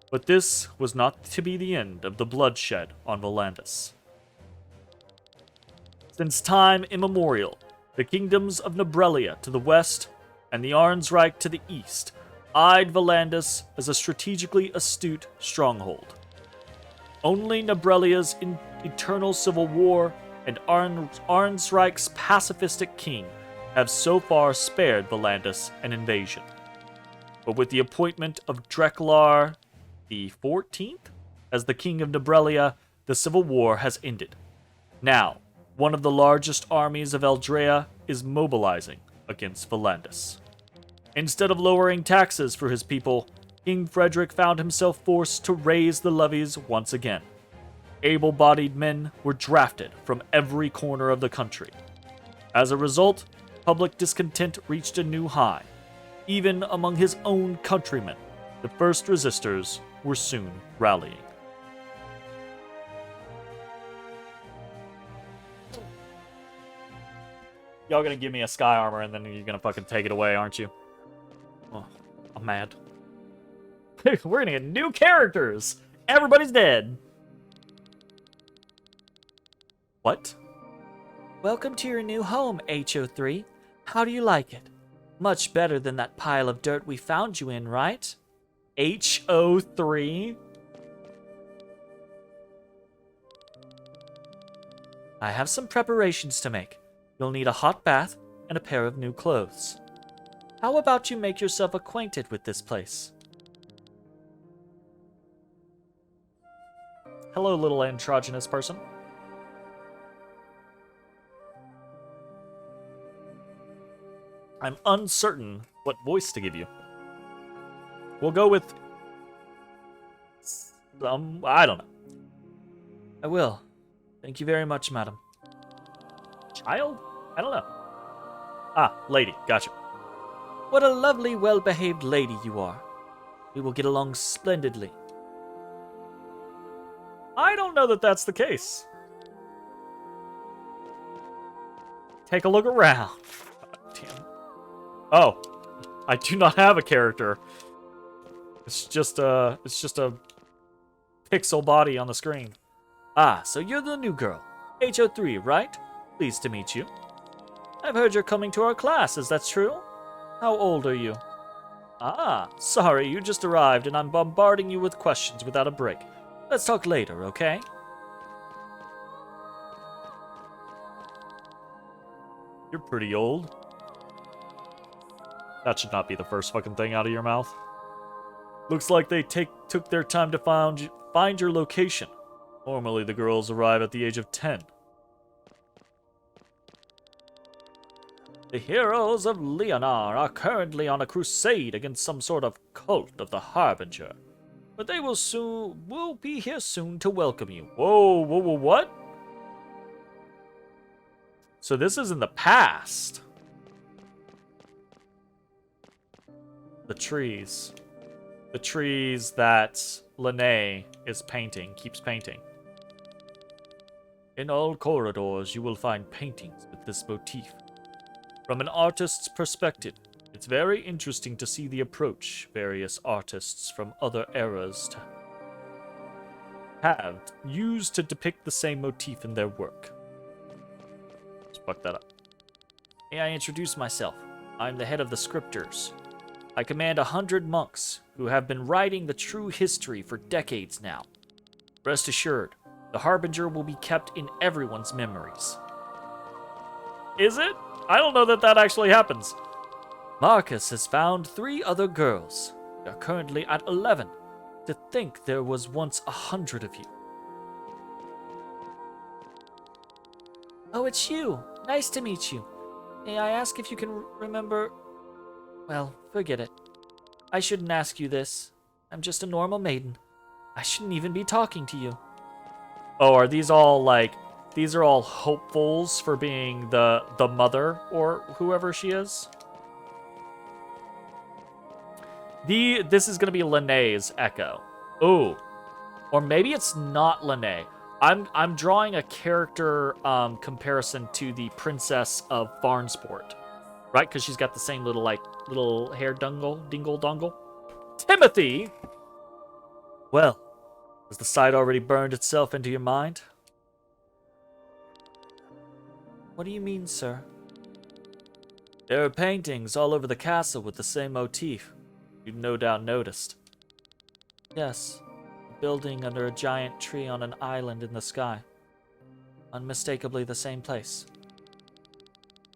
But this was not to be the end of the bloodshed on Volandis. Since time immemorial, the kingdoms of Nobrelia to the west and the Arnsreich to the east eyed Volandis as a strategically astute stronghold. Only Nobrelia's eternal civil war and Arnsreich's pacifistic king have so far spared Volandis an invasion. But with the appointment of Dreklar the 14th as the king of Nobrelia, the civil war has ended. Now, one of the largest armies of Eldrea is mobilizing against Volandis. Instead of lowering taxes for his people, King Frederick found himself forced to raise the levies once again. Able-bodied men were drafted from every corner of the country. As a result, public discontent reached a new high. Even among his own countrymen, the first resistors were soon rallying. Y'all gonna give me a sky armor and then you're gonna fucking take it away, aren't you? Oh, I'm mad. We're gonna get new characters! Everybody's dead! What? Welcome to your new home, HO3. How do you like it? Much better than that pile of dirt we found you in, right? HO3? I have some preparations to make. You'll need a hot bath and a pair of new clothes. How about you make yourself acquainted with this place? Hello, little androgynous person. I'm uncertain what voice to give you. We'll go with... I don't know. I will. Thank you very much, madam. Child? I don't know. Ah, lady. Gotcha. What a lovely, well-behaved lady you are. We will get along splendidly. I don't know that that's the case. Take a look around. Damn. Oh, I do not have a character. It's just a pixel body on the screen. Ah, so you're the new girl. HO3, right? Pleased to meet you. I've heard you're coming to our class, is that true? How old are you? Ah, sorry, you just arrived and I'm bombarding you with questions without a break. Let's talk later, okay? You're pretty old. That should not be the first fucking thing out of your mouth. Looks like they took their time to find your location. Normally the girls arrive at the age of 10. The heroes of Leonar are currently on a crusade against some sort of cult of the Harbinger. But they will be here soon to welcome you. Whoa, what? So this is in the past. The trees. The trees that Lene is painting, keeps painting. In all corridors, you will find paintings with this motif. From an artist's perspective, it's very interesting to see the approach various artists from other eras have used to depict the same motif in their work. Let's fuck that up. May I introduce myself? I'm the head of the scripters. I command 100 monks who have been writing the true history for decades now. Rest assured, the Harbinger will be kept in everyone's memories. Is it? I don't know that that actually happens. Marcus has found 3 other girls. They are currently at 11. To think there was once 100 of you. Oh, it's you. Nice to meet you. May I ask if you can remember... Well, forget it. I shouldn't ask you this. I'm just a normal maiden. I shouldn't even be talking to you. Oh, are these all, like... These are all hopefuls for being the mother, or whoever she is? This is going to be Lene's echo. Ooh. Or maybe it's not Lene. I'm drawing a character comparison to the Princess of Farnsport. Right? Because she's got the same little hair dingle dongle. Timothy! Well, has the sight already burned itself into your mind? What do you mean, sir? There are paintings all over the castle with the same motif. You've no doubt noticed. Yes, a building under a giant tree on an island in the sky. Unmistakably the same place.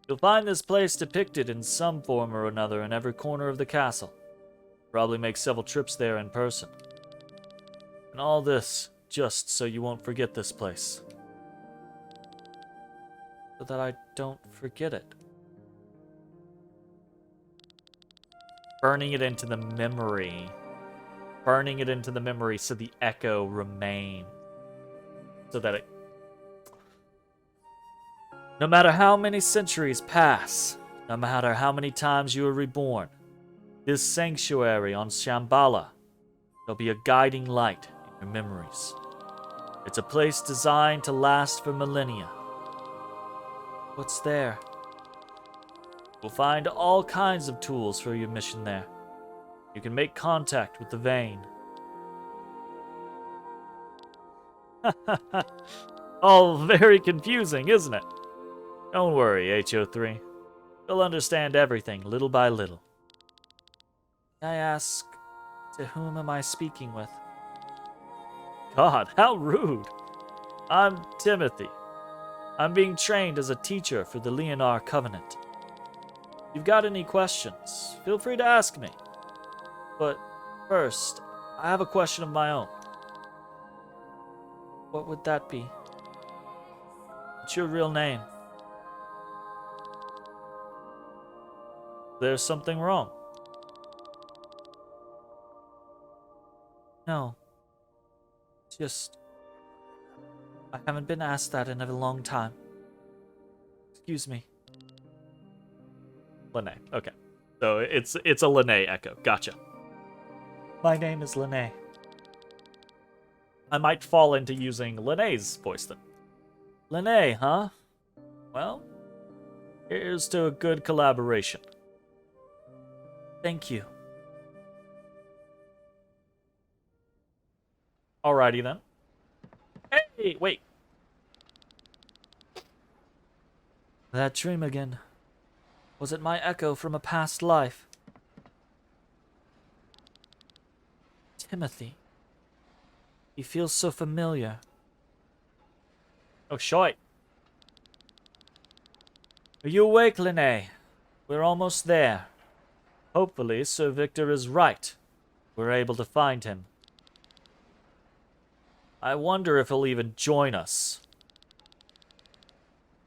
You'll find this place depicted in some form or another in every corner of the castle. Probably make several trips there in person. And all this just so you won't forget this place. So that I don't forget it. Burning it into the memory. Burning it into the memory so the echo remains. So that it... No matter how many centuries pass, no matter how many times you are reborn, this sanctuary on Shambhala will be a guiding light in your memories. It's a place designed to last for millennia. What's there? You'll find all kinds of tools for your mission there. You can make contact with the vein. All very confusing, isn't it? Don't worry, HO3. You'll understand everything little by little. I ask, to whom am I speaking with? God, how rude. I'm Timothy. I'm being trained as a teacher for the Leonar Covenant. If you've got any questions, feel free to ask me. But first, I have a question of my own. What would that be? What's your real name? There's something wrong. No. Just... I haven't been asked that in a long time. Excuse me. Lene. Okay. So it's a Lene echo. Gotcha. My name is Lene. I might fall into using Lene's voice then. Lene, huh? Well, here's to a good collaboration. Thank you. Alrighty then. Hey, wait. That dream again. Was it my echo from a past life? Timothy. He feels so familiar. Oh, shite. Are you awake, Lene? We're almost there. Hopefully, Sir Victor is right. We're able to find him. I wonder if he'll even join us.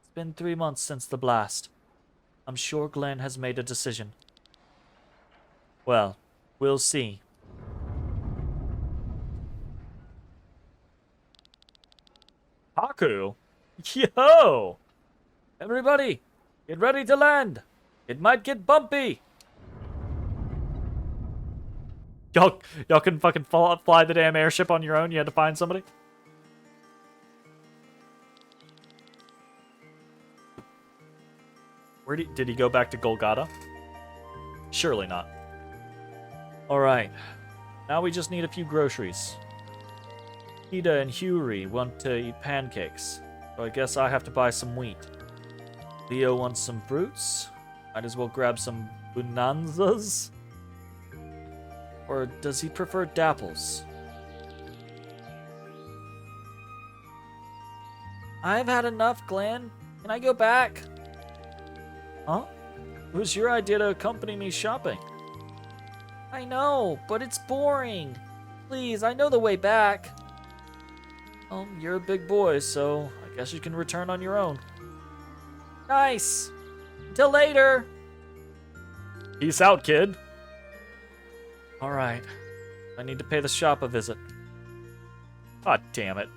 It's been 3 months since the blast. I'm sure Glenn has made a decision. Well, we'll see. Haku? Yo! Everybody, get ready to land. It might get bumpy. Y'all can fucking fly the damn airship on your own? You had to find somebody? Did he go back to Golgotha? Surely not. Alright. Now we just need a few groceries. Ida and Huri want to eat pancakes, so I guess I have to buy some wheat. Leo wants some fruits. Might as well grab some bonanzas. Or does he prefer dapples? I've had enough, Glenn. Can I go back? Huh? It was your idea to accompany me shopping. I know, but it's boring. Please, I know the way back. Well, you're a big boy, so I guess you can return on your own. Nice. Till later. Peace out, kid. Alright. I need to pay the shop a visit. God damn it.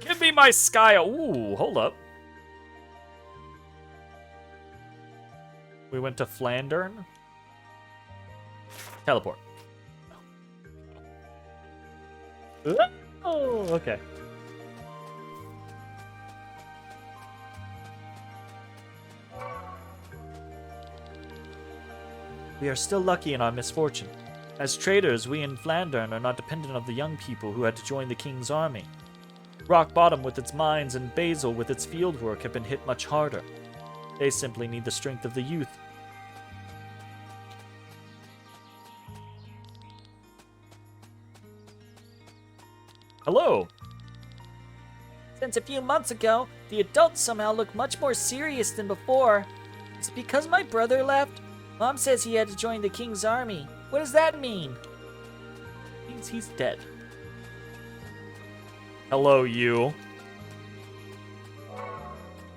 Give me my sky. Ooh, hold up. We went to Flandern. Teleport. Oh, okay. We are still lucky in our misfortune. As traders, we in Flandern are not dependent on the young people who had to join the king's army. Rock Bottom with its mines and Basel with its fieldwork have been hit much harder. They simply need the strength of the youth. Hello. Since a few months ago, the adults somehow look much more serious than before. Is it because my brother left? Mom says he had to join the king's army. What does that mean? It means he's dead. Hello, you.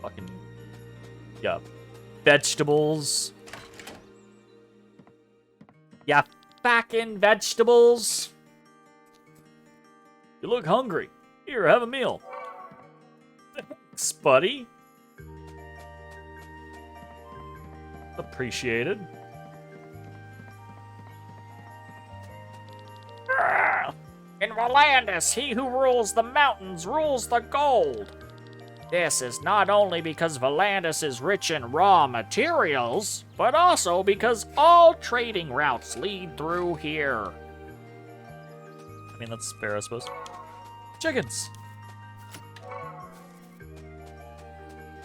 Fucking... yeah. Vegetables. Yeah, fucking vegetables. You look hungry. Here, have a meal. Thanks, buddy. Appreciated. In Volandis, he who rules the mountains rules the gold. This is not only because Volandis is rich in raw materials, but also because all trading routes lead through here. I mean, that's fair, I suppose. Chickens.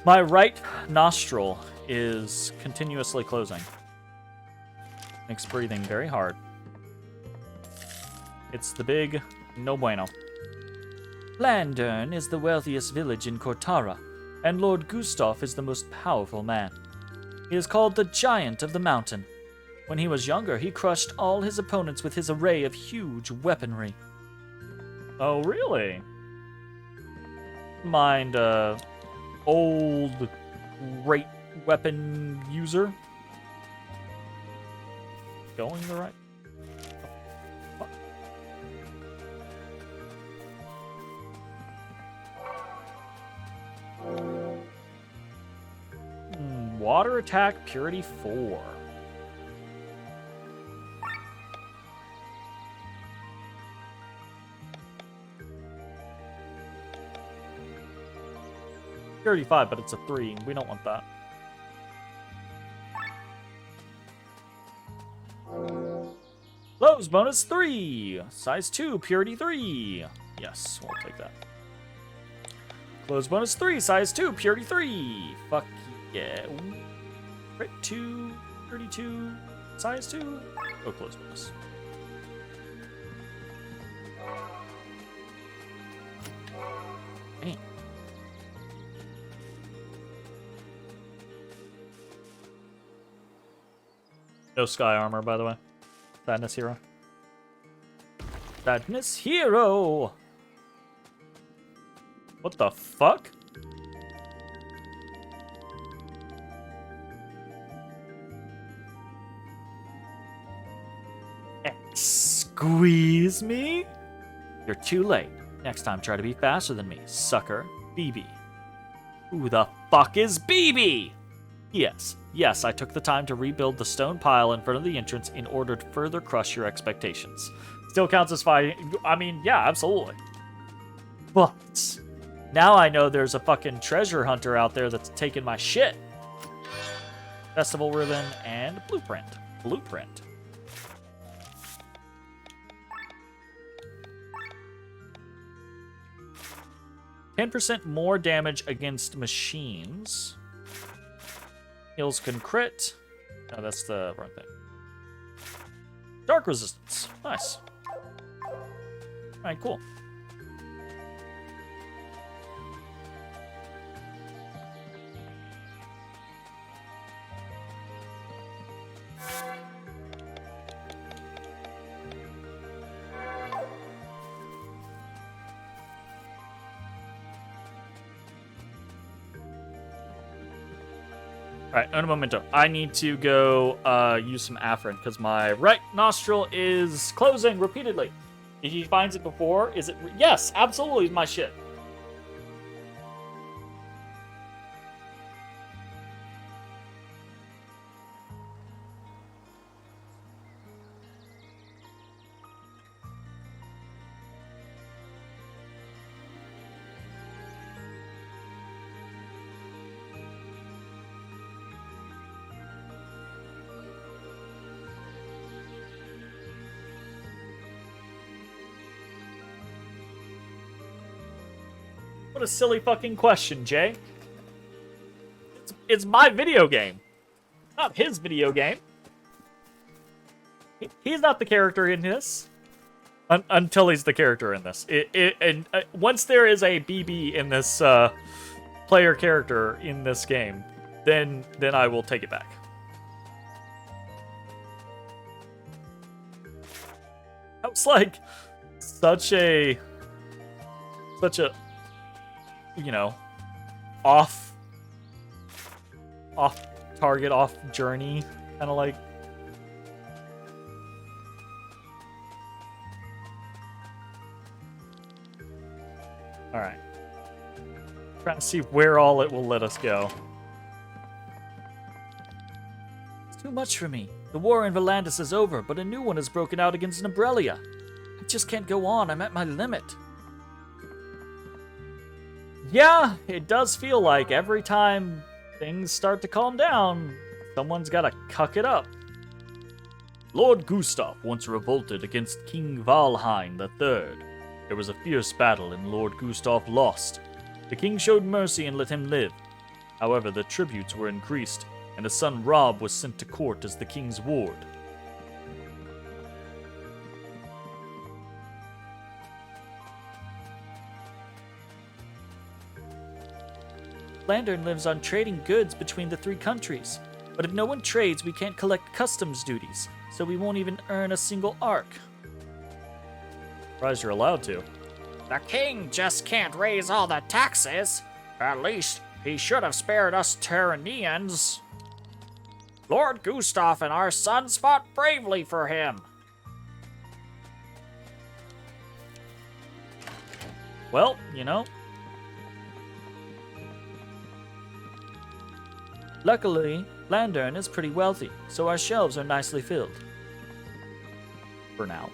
My right nostril is continuously closing. Makes breathing very hard. It's the big no bueno. Flandern is the wealthiest village in Cortara, and Lord Gustav is the most powerful man. He is called the Giant of the Mountain. When he was younger, he crushed all his opponents with his array of huge weaponry. Oh, really? Mind, old, great weapon user? Going the right... Water attack, purity 4. Purity 5, but it's a 3. We don't want that. Close bonus 3. Size 2, purity 3. Yes, we'll take that. Close bonus 3, size 2, purity 3. Fuck yeah. Crit 2, 32, size 2. Oh, close bonus. Dang. No sky armor, by the way. Sadness hero. Sadness hero! What the fuck? Squeeze me? You're too late. Next time, try to be faster than me, sucker. BB. Who the fuck is BB? Yes, I took the time to rebuild the stone pile in front of the entrance in order to further crush your expectations. Still counts as fighting. I mean, yeah, absolutely. But now I know there's a fucking treasure hunter out there that's taking my shit. Festival ribbon and blueprint. Blueprint. %10 more damage against machines. Heals can crit. No, that's the wrong thing. Dark resistance. Nice. Alright, cool. Alright, un momento. I need to go use some Afrin because my right nostril is closing repeatedly. If he finds it before, is it... Yes, absolutely my shit. What a silly fucking question, Jay. It's my video game, not his video game. He's not the character in this. Until he's the character in this. Once there is a BB in this player character in this game, then I will take it back. That was like such a you know, off target, off journey, kind of like. All right, trying to see where all it will let us go. It's too much for me. The war in Volandis is over, but a new one has broken out against Nebrelia. I just can't go on. I'm at my limit. Yeah, it does feel like every time things start to calm down, someone's gotta cuck it up. Lord Gustav once revolted against King Valheim III. There was a fierce battle and Lord Gustav lost. The king showed mercy and let him live. However, the tributes were increased, and his son Rob was sent to court as the king's ward. Landern lives on trading goods between the three countries. But if no one trades, we can't collect customs duties, so we won't even earn a single arc. Surprised you're allowed to. The king just can't raise all the taxes. At least he should have spared us Terranians. Lord Gustav and our sons fought bravely for him. Well, you know. Luckily, Landern is pretty wealthy, so our shelves are nicely filled. For now.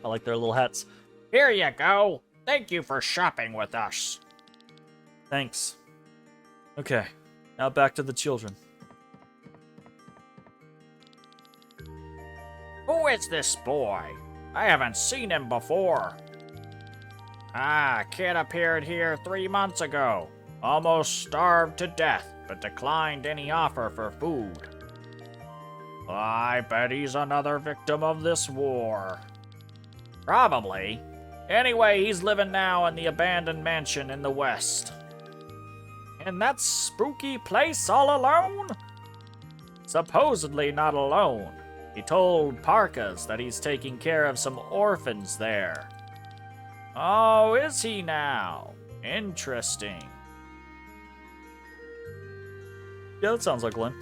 I like their little hats. Here you go. Thank you for shopping with us. Thanks. Okay, now back to the children. Who is this boy? I haven't seen him before. Kid appeared here 3 months ago. Almost starved to death, but declined any offer for food. I bet he's another victim of this war. Probably. Anyway, he's living now in the abandoned mansion in the west. In that spooky place all alone? Supposedly not alone. He told Parkas that he's taking care of some orphans there. Oh, is he now? Interesting. Yeah, that sounds like Glenn.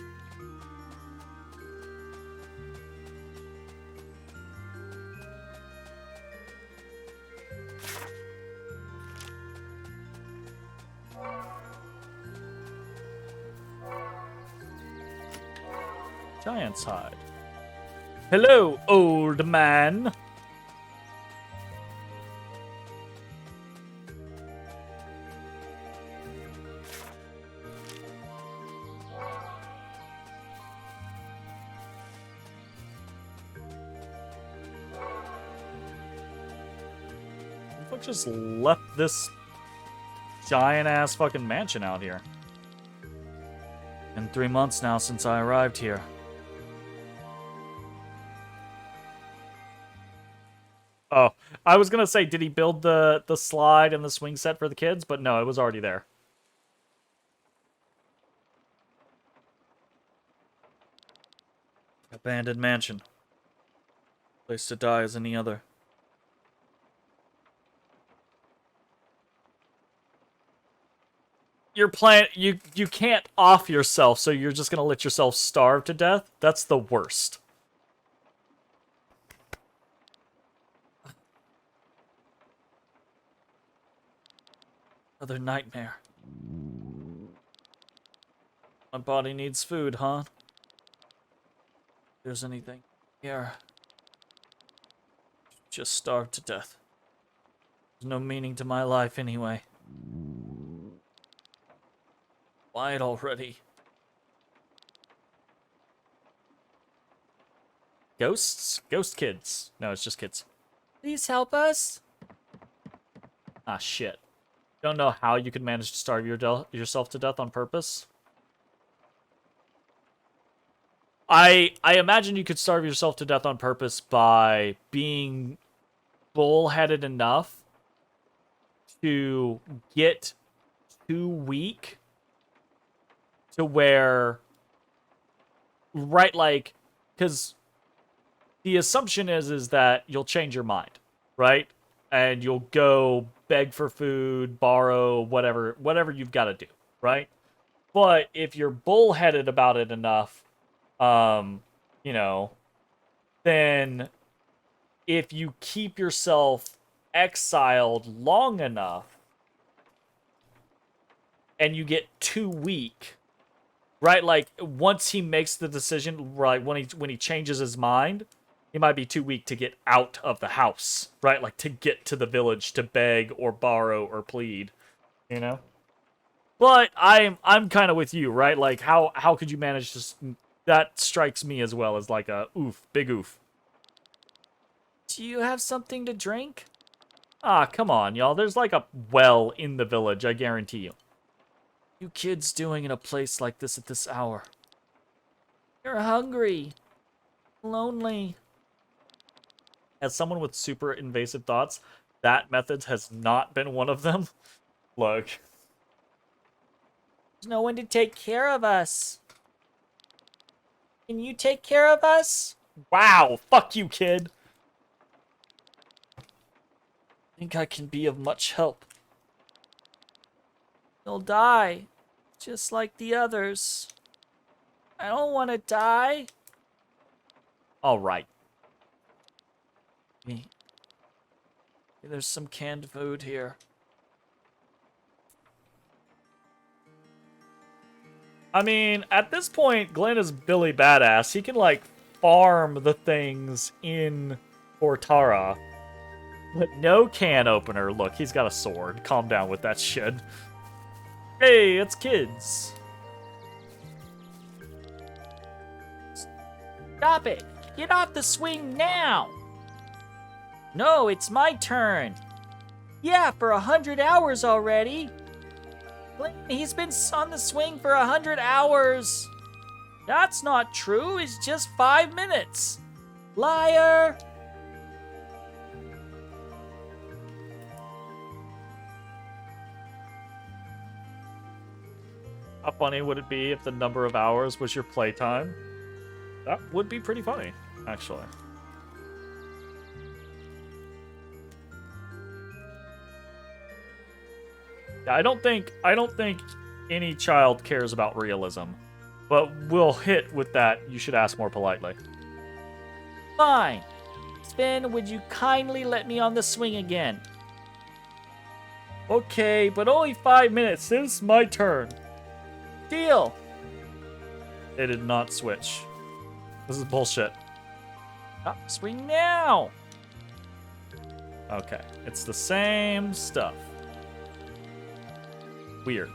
Giant's hide. Hello, old man. I just left this giant ass fucking mansion out here. Been 3 months now since I arrived here. Oh, I was gonna say, did he build the slide and the swing set for the kids? But no, it was already there. Abandoned mansion. Place to die as any other. You're playing. You can't off yourself, so you're just gonna let yourself starve to death. That's the worst. Another nightmare. My body needs food, huh? If there's anything here, just starve to death. There's no meaning to my life anyway. Quiet already. Ghosts? Ghost kids. No, it's just kids. Please help us. Ah, shit. Don't know how you could manage to starve yourself to death on purpose. I imagine you could starve yourself to death on purpose by being bullheaded enough to get too weak to where, right, like, because the assumption is that you'll change your mind, right? And you'll go beg for food, borrow, whatever you've got to do, right? But if you're bullheaded about it enough, you know, then if you keep yourself exiled long enough and you get too weak, right? Like, once he makes the decision, right, when he changes his mind, he might be too weak to get out of the house, right? Like, to get to the village to beg or borrow or plead, you know? But I'm kind of with you, right? Like, how could you manage to... That strikes me as well as like a oof, big oof. Do you have something to drink? Ah, come on, y'all. There's like a well in the village, I guarantee you. You kids doing in a place like this at this hour? You're hungry. Lonely. As someone with super invasive thoughts, that method has not been one of them. Look. There's no one to take care of us. Can you take care of us? Wow, fuck you, kid. Think I can be of much help. You'll die, just like the others. I don't want to die. All right. There's some canned food here. I mean, at this point, Glenn is Billy Badass. He can, like, farm the things in Portara. But no can opener. Look, he's got a sword. Calm down with that shit. Hey, it's kids. Stop it! Get off the swing now! No, it's my turn. Yeah, for 100 hours already. He's been on the swing for 100 hours. That's not true. It's just 5 minutes. Liar. How funny would it be if the number of hours was your playtime? That would be pretty funny, actually. Yeah, I don't think any child cares about realism, but we'll hit with that. You should ask more politely. Fine. Sven, would you kindly let me on the swing again? Okay, but only 5 minutes. It's my turn. Deal. They did not switch. This is bullshit. Stop swing now! Okay, it's the same stuff. Weird.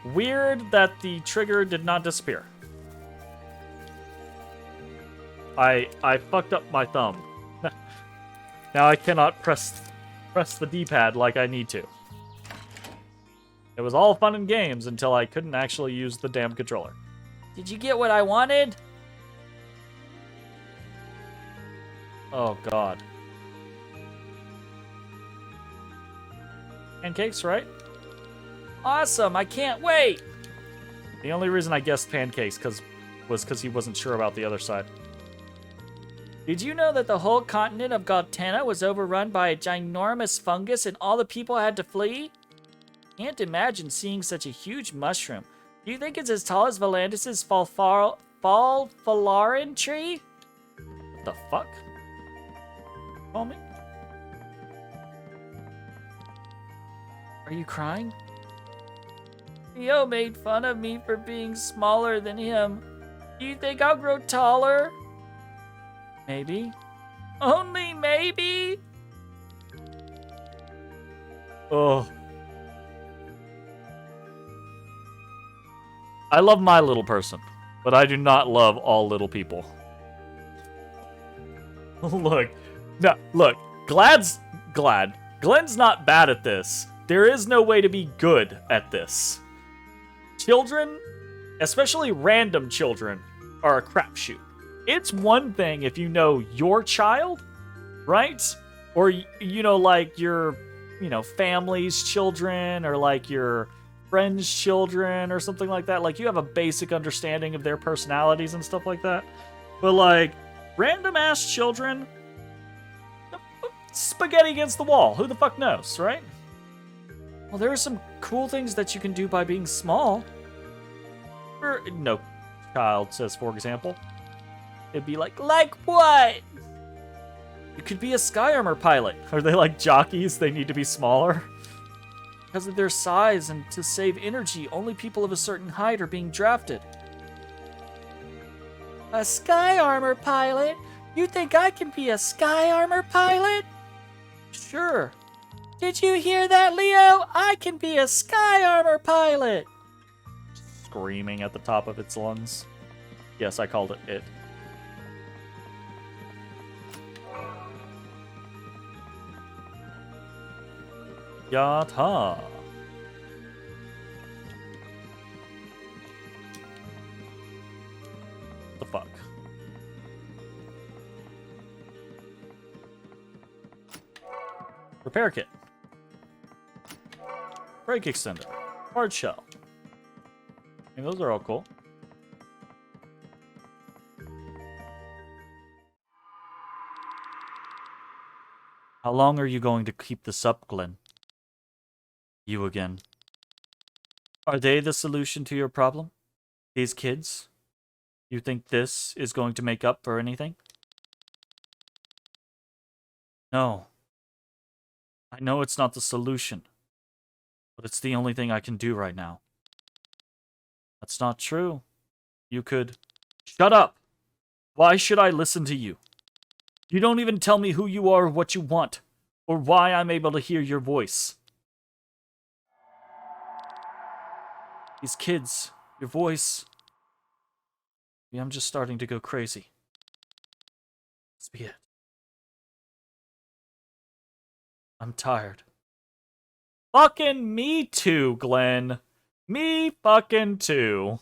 Weird that the trigger did not disappear. I fucked up my thumb. Now I cannot press the D-pad like I need to. It was all fun and games until I couldn't actually use the damn controller. Did you get what I wanted? Oh, God. Pancakes, right? Awesome, I can't wait. The only reason I guessed pancakes was because he wasn't sure about the other side. Did you know that the whole continent of Galtena was overrun by a ginormous fungus and all the people had to flee? Can't imagine seeing such a huge mushroom. Do you think it's as tall as Valandis' Falfalarin tree? What the fuck? Call me? Are you crying? Theo made fun of me for being smaller than him. Do you think I'll grow taller? Maybe. Only maybe? Oh. I love my little person, but I do not love all little people. Look. No, look. Glen's not bad at this. There is no way to be good at this. Children, especially random children, are a crapshoot. It's one thing if you know your child, right? Or, you know, like your, family's children, or like your friends' children, or something like that. Like, you have a basic understanding of their personalities and stuff like that. But, like, random-ass children, spaghetti against the wall. Who the fuck knows, right? Well, there are some cool things that you can do by being small. No child says, for example. It'd be like what? You could be a sky armor pilot. Are they like jockeys? They need to be smaller? Because of their size and to save energy, only people of a certain height are being drafted. A sky armor pilot? You think I can be a sky armor pilot? Sure. Did you hear that, Leo? I can be a sky armor pilot. Screaming at the top of its lungs. Yes, I called it. Yata. What the fuck? Repair kit. Brake extender. Hard shell. I mean, those are all cool. How long are you going to keep this up, Glenn? You again. Are they the solution to your problem? These kids? You think this is going to make up for anything? No. I know it's not the solution, but it's the only thing I can do right now. That's not true. You could... Shut up! Why should I listen to you? You don't even tell me who you are or what you want, or why I'm able to hear your voice. These kids, your voice... Maybe I'm just starting to go crazy. Let's be it. I'm tired. Fucking me too, Glenn. Me fucking too.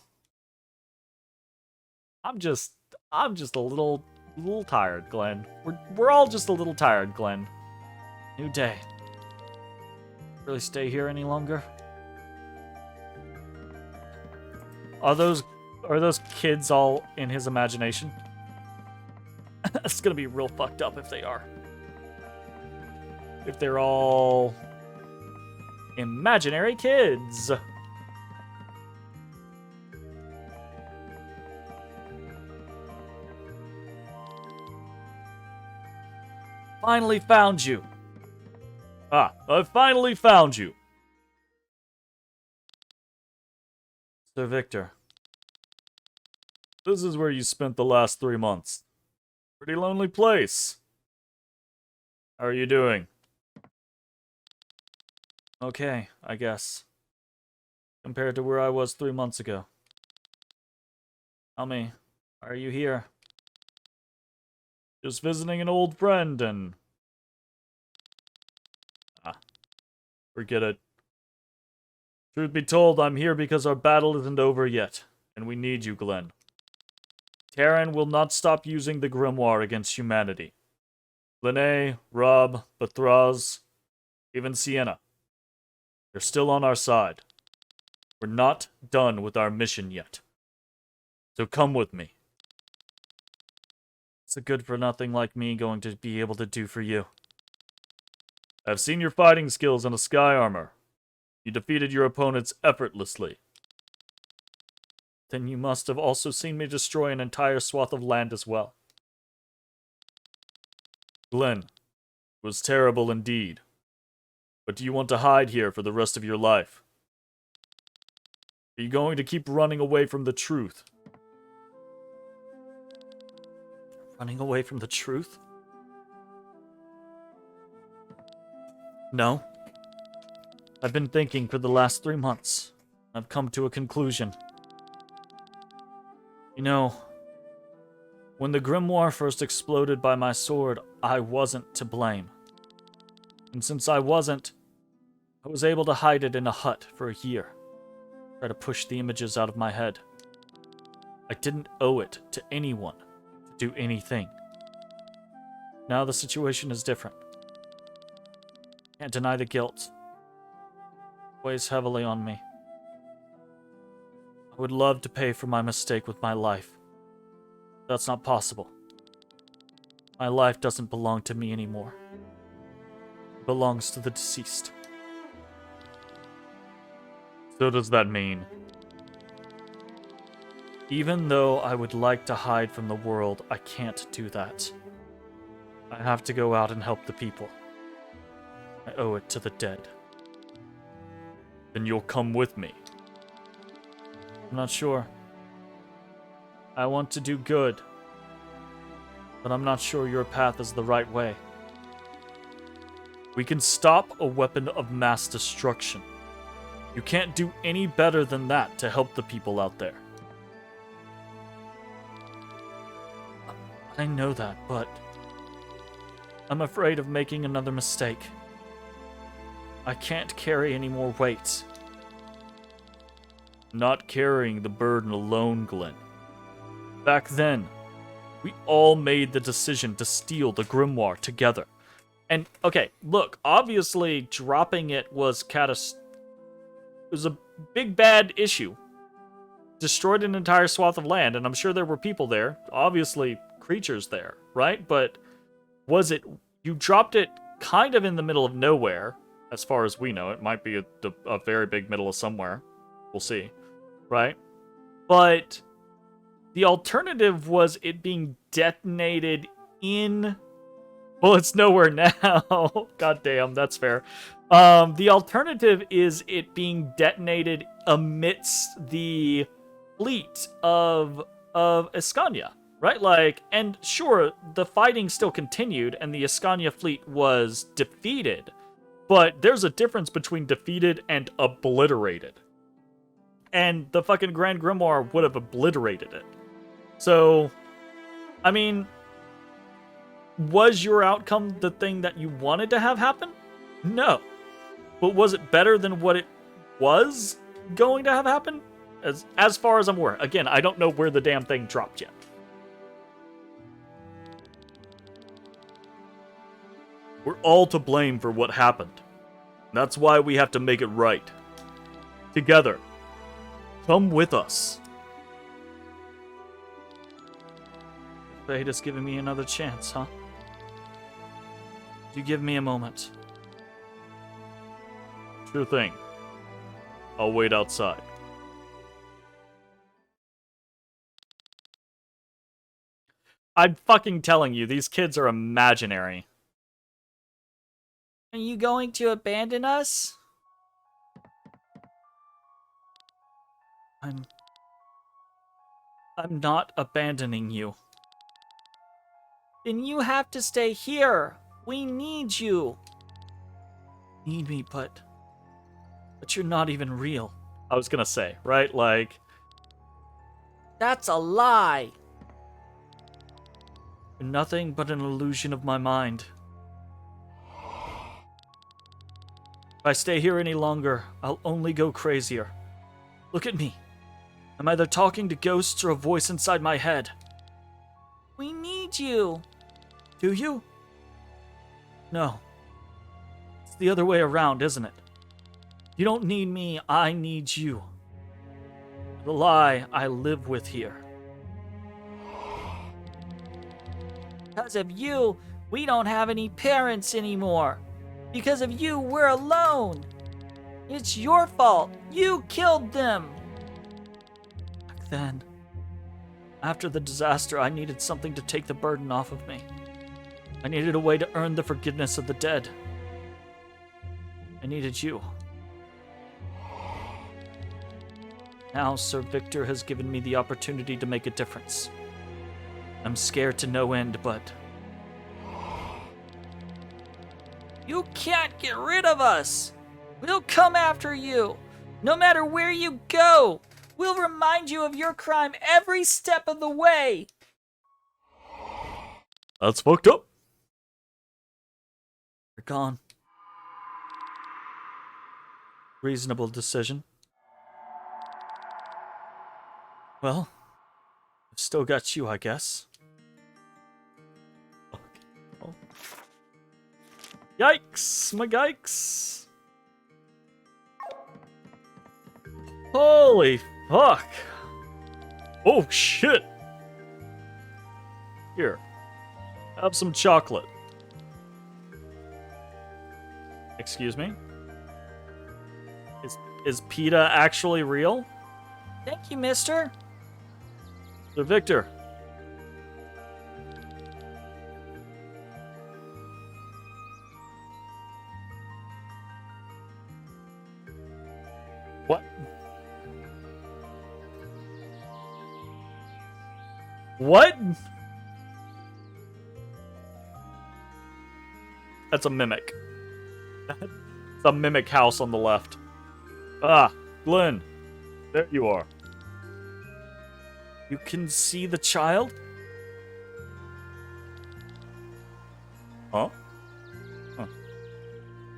I'm just a little tired, Glenn. We're all just a little tired, Glenn. New day. Really stay here any longer? Are those kids all in his imagination? It's gonna be real fucked up if they are. If they're all imaginary kids. Finally found you. I finally found you. Sir Victor. This is where you spent the last 3 months. Pretty lonely place. How are you doing? Okay, I guess. Compared to where I was 3 months ago. Tell me, why are you here? Just visiting an old friend and... forget it. Truth be told, I'm here because our battle isn't over yet, and we need you, Glenn. Terran will not stop using the grimoire against humanity. Lene, Rob, Bathraz, even Sienna. They're still on our side. We're not done with our mission yet. So come with me. What's a good-for-nothing like me going to be able to do for you? I've seen your fighting skills in a sky armor. You defeated your opponents effortlessly. Then you must have also seen me destroy an entire swath of land as well. Glenn, it was terrible indeed. But do you want to hide here for the rest of your life? Are you going to keep running away from the truth? Running away from the truth? No. I've been thinking for the last 3 months. I've come to a conclusion. You know, when the grimoire first exploded by my sword, I wasn't to blame. And since I wasn't, I was able to hide it in a hut for a year. Try to push the images out of my head. I didn't owe it to anyone to do anything. Now the situation is different. Can't deny the guilt. It weighs heavily on me. I would love to pay for my mistake with my life. That's not possible. My life doesn't belong to me anymore. It belongs to the deceased. So does that mean? Even though I would like to hide from the world, I can't do that. I have to go out and help the people. I owe it to the dead. Then you'll come with me. I'm not sure. I want to do good. But I'm not sure your path is the right way. We can stop a weapon of mass destruction. You can't do any better than that to help the people out there. I know that, but I'm afraid of making another mistake. I can't carry any more weight. Not carrying the burden alone, Glenn. Back then, we all made the decision to steal the grimoire together. And, okay, look, obviously dropping it was it was a big bad issue. Destroyed an entire swath of land, and I'm sure there were people there. Obviously, creatures there, right? But was it... You dropped it kind of in the middle of nowhere, as far as we know. It might be a very big middle of somewhere. We'll see. Right? But the alternative was it being detonated in... Well, it's nowhere now. God damn, that's fair. The alternative is it being detonated amidst the fleet of Escania, right? Like, and sure, the fighting still continued and the Escania fleet was defeated, but there's a difference between defeated and obliterated. And the fucking Grand Grimoire would have obliterated it. So, I mean, was your outcome the thing that you wanted to have happen? No. But was it better than what it was going to have happen? As far as I'm aware. Again, I don't know where the damn thing dropped yet. We're all to blame for what happened. That's why we have to make it right. Together. Come with us. Fate is giving me another chance, huh? You give me a moment. Sure thing. I'll wait outside. I'm fucking telling you, these kids are imaginary. Are you going to abandon us? I'm not abandoning you. Then you have to stay here. We need you. Need me, but you're not even real. I was gonna say, right? Like, That's a lie. you're nothing but an illusion of my mind. If I stay here any longer, I'll only go crazier. Look at me. I'm either talking to ghosts or a voice inside my head. We need you. Do you? No. It's the other way around, isn't it? You don't need me, I need you. The lie I live with here. Because of you, we don't have any parents anymore. Because of you, we're alone. It's your fault. You killed them. Back then, after the disaster, I needed something to take the burden off of me. I needed a way to earn the forgiveness of the dead. I needed you. Now, Sir Victor has given me the opportunity to make a difference. I'm scared to no end, but You can't get rid of us. We'll come after you. No matter where you go, we'll remind you of your crime every step of the way. that's fucked up. You're gone. Reasonable decision. Well, I've still got you, I guess. Oh. Yikes! My yikes! Holy fuck! Oh shit! Here, have some chocolate. Excuse me? Is PETA actually real? Thank you, mister. Sir Victor. What? What? That's a mimic. It's a mimic house on the left. Ah, Glenn. There you are. You can see the child? Huh?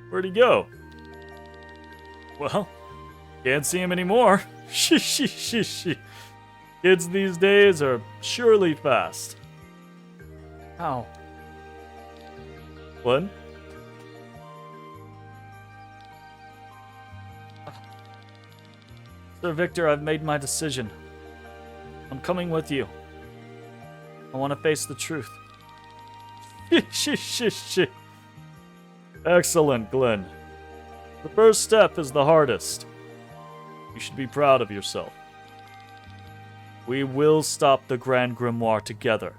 Where'd he go? Well, can't see him anymore. Kids these days are surely fast. How? Glenn? Sir Victor, I've made my decision. I'm coming with you. I want to face the truth. Excellent, Glenn. The first step is the hardest. You should be proud of yourself. We will stop the Grand Grimoire together.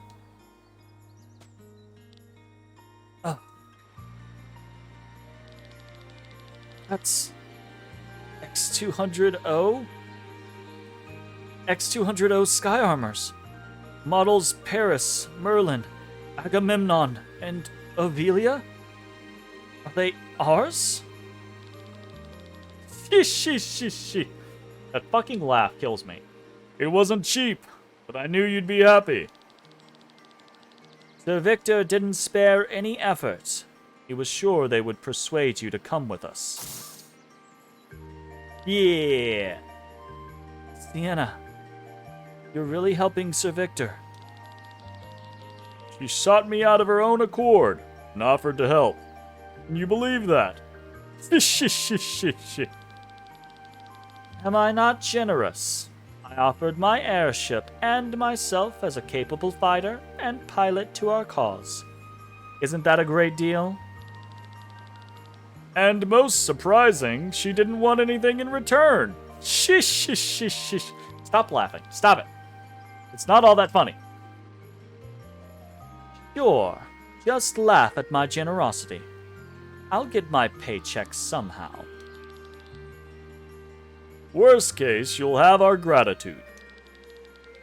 Oh. That's X200O? X200O Sky Armors. Models Paris, Merlin, Agamemnon, and Ovelia? Are they ours? That fucking laugh kills me. It wasn't cheap, but I knew you'd be happy. Sir Victor didn't spare any effort. He was sure they would persuade you to come with us. Yeah. Sienna, you're really helping Sir Victor. She sought me out of her own accord and offered to help. Can you believe that? Am I not generous? I offered my airship and myself as a capable fighter and pilot to our cause. Isn't that a great deal? And most surprising, she didn't want anything in return. Stop laughing. Stop it. It's not all that funny. Sure, just laugh at my generosity. I'll get my paycheck somehow. Worst case, you'll have our gratitude.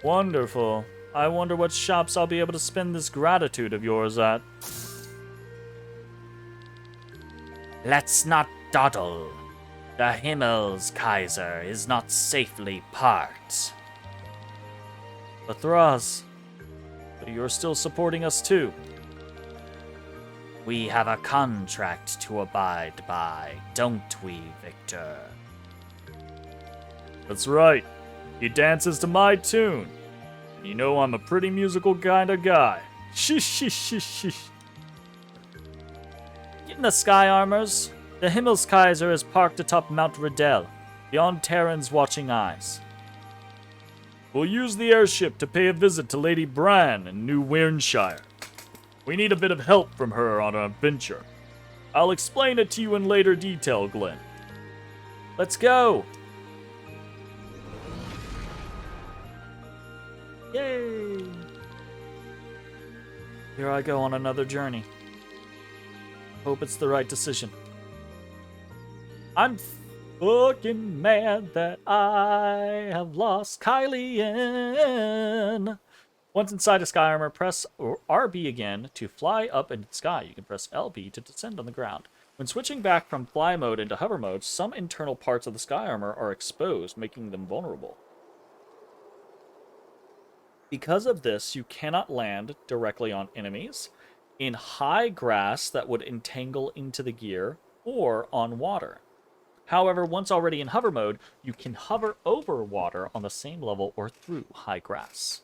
Wonderful. I wonder what shops I'll be able to spend this gratitude of yours at. Let's not dawdle. The Himmelskaiser is not safely parked. Lathras, but you're still supporting us too. We have a contract to abide by, don't we, Victor? That's right. He dances to my tune. You know I'm a pretty musical kind of guy. Sheesh, sheesh, sheesh, sheesh. Get in the sky armors. The Himmelskaiser is parked atop Mount Riddell, beyond Terran's watching eyes. We'll use the airship to pay a visit to Lady Bran in New Wernshire. We need a bit of help from her on our venture. I'll explain it to you in later detail, Glenn. Let's go! Yay! Here I go on another journey. Hope it's the right decision. I'm fucking mad that I have lost Kylie in. Once inside a sky armor, press RB again to fly up into the sky. You can press LB to descend on the ground. When switching back from fly mode into hover mode, some internal parts of the sky armor are exposed, making them vulnerable. Because of this, you cannot land directly on enemies, in high grass that would entangle into the gear, or on water. However, once already in hover mode, you can hover over water on the same level or through high grass.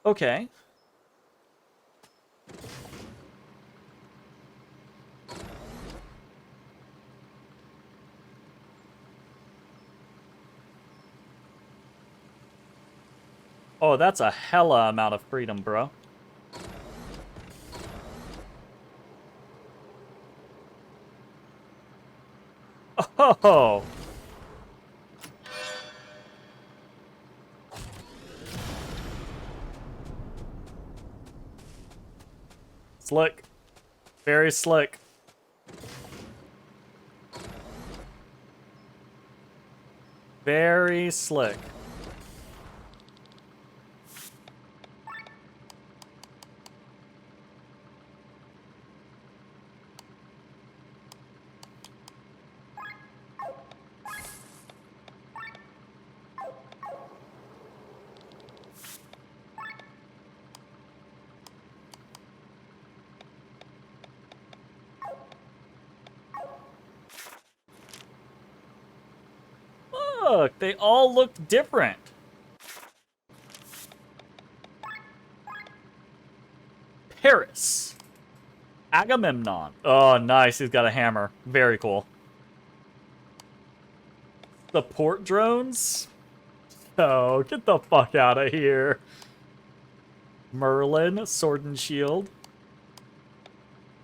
Okay. Oh, that's a hella amount of freedom, bro. Oh! Slick. Very slick. Very slick. Look, they all look different. Paris. Agamemnon. Oh, nice. He's got a hammer. Very cool. Support drones? Oh, get the fuck out of here. Merlin, sword and shield.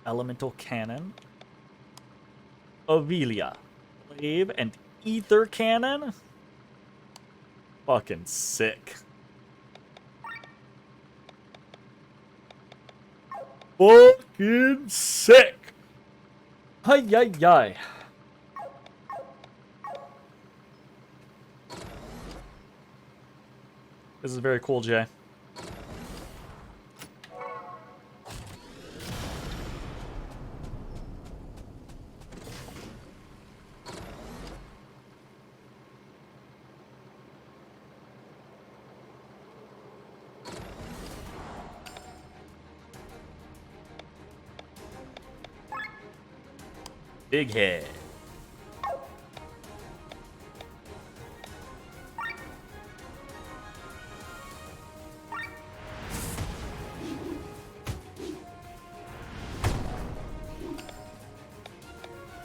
Elemental cannon. Ovelia. Glaive and ether cannon? Fucking sick. Fucking sick. Hi, yi, yi. This is very cool, Jay. Big head.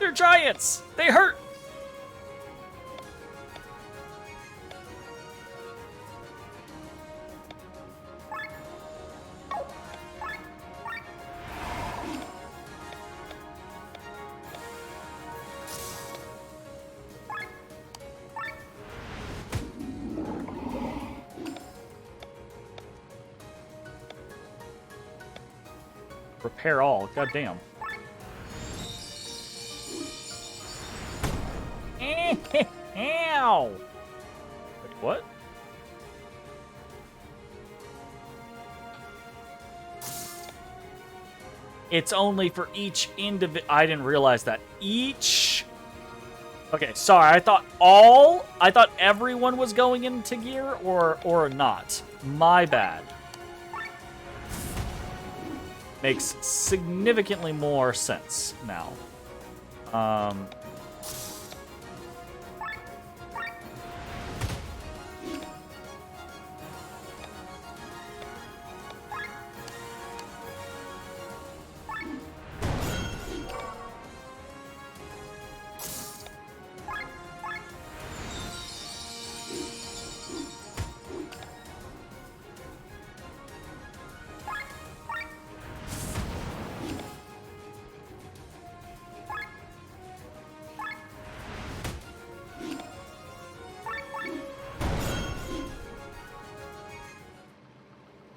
They're giants! They hurt! Repair all. Goddamn. Ow! Wait, what? It's only for each individual. I didn't realize that. Each. Okay, sorry. I thought everyone was going into gear or not. My bad. Makes significantly more sense now.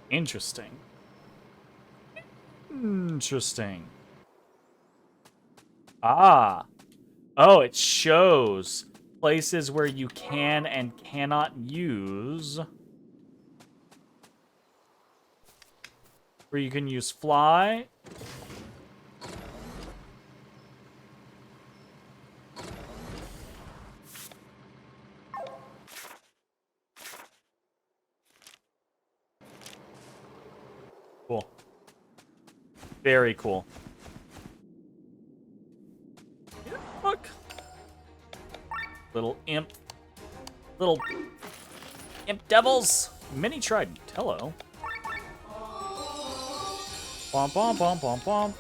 Interesting. Interesting. Ah. Oh, it shows places where you can and cannot use. Where you can use fly. Cool. Very cool. Yeah, look. Little imp devils. Mini trident. Hello. Bom bom bom bom bom.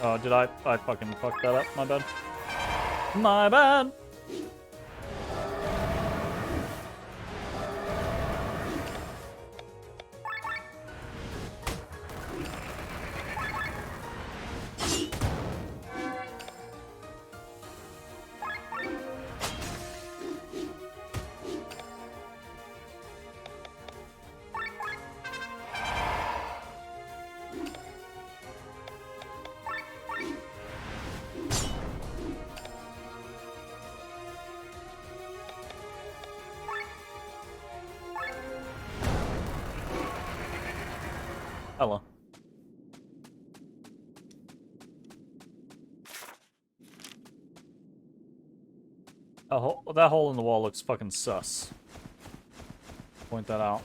Oh, did I fucking fuck that up? My bad. My bad. Hello. That hole in the wall looks fucking sus. Point that out.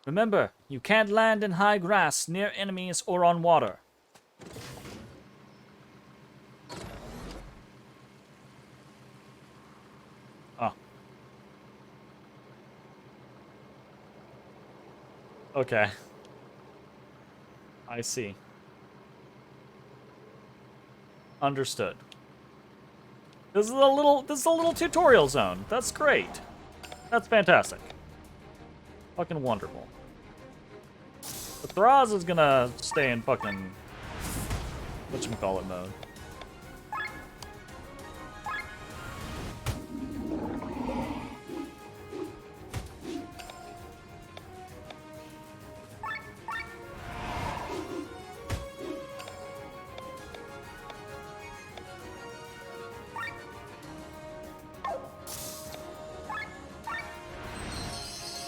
Remember, you can't land in high grass near enemies or on water. Oh. Okay. I see. Understood. This is a little tutorial zone. That's great. That's fantastic. Fucking wonderful. The Thraz is gonna stay in fucking whatchamacallit mode.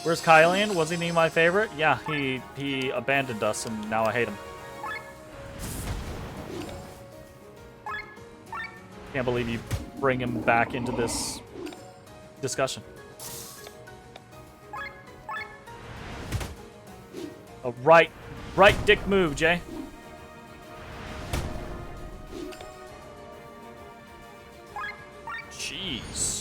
Where's Kylian? Wasn't he my favorite? Yeah, he abandoned us and now I hate him. Can't believe you bring him back into this discussion. A right dick move, Jay. Jeez.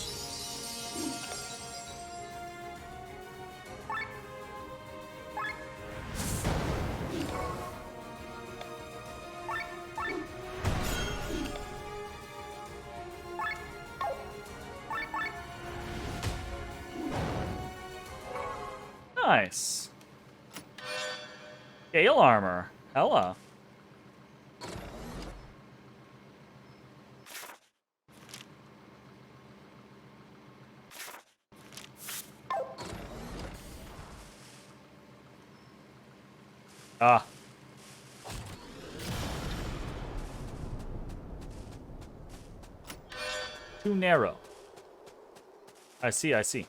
Nice. Scale armor. Hella. Ah. Too narrow. I see, I see.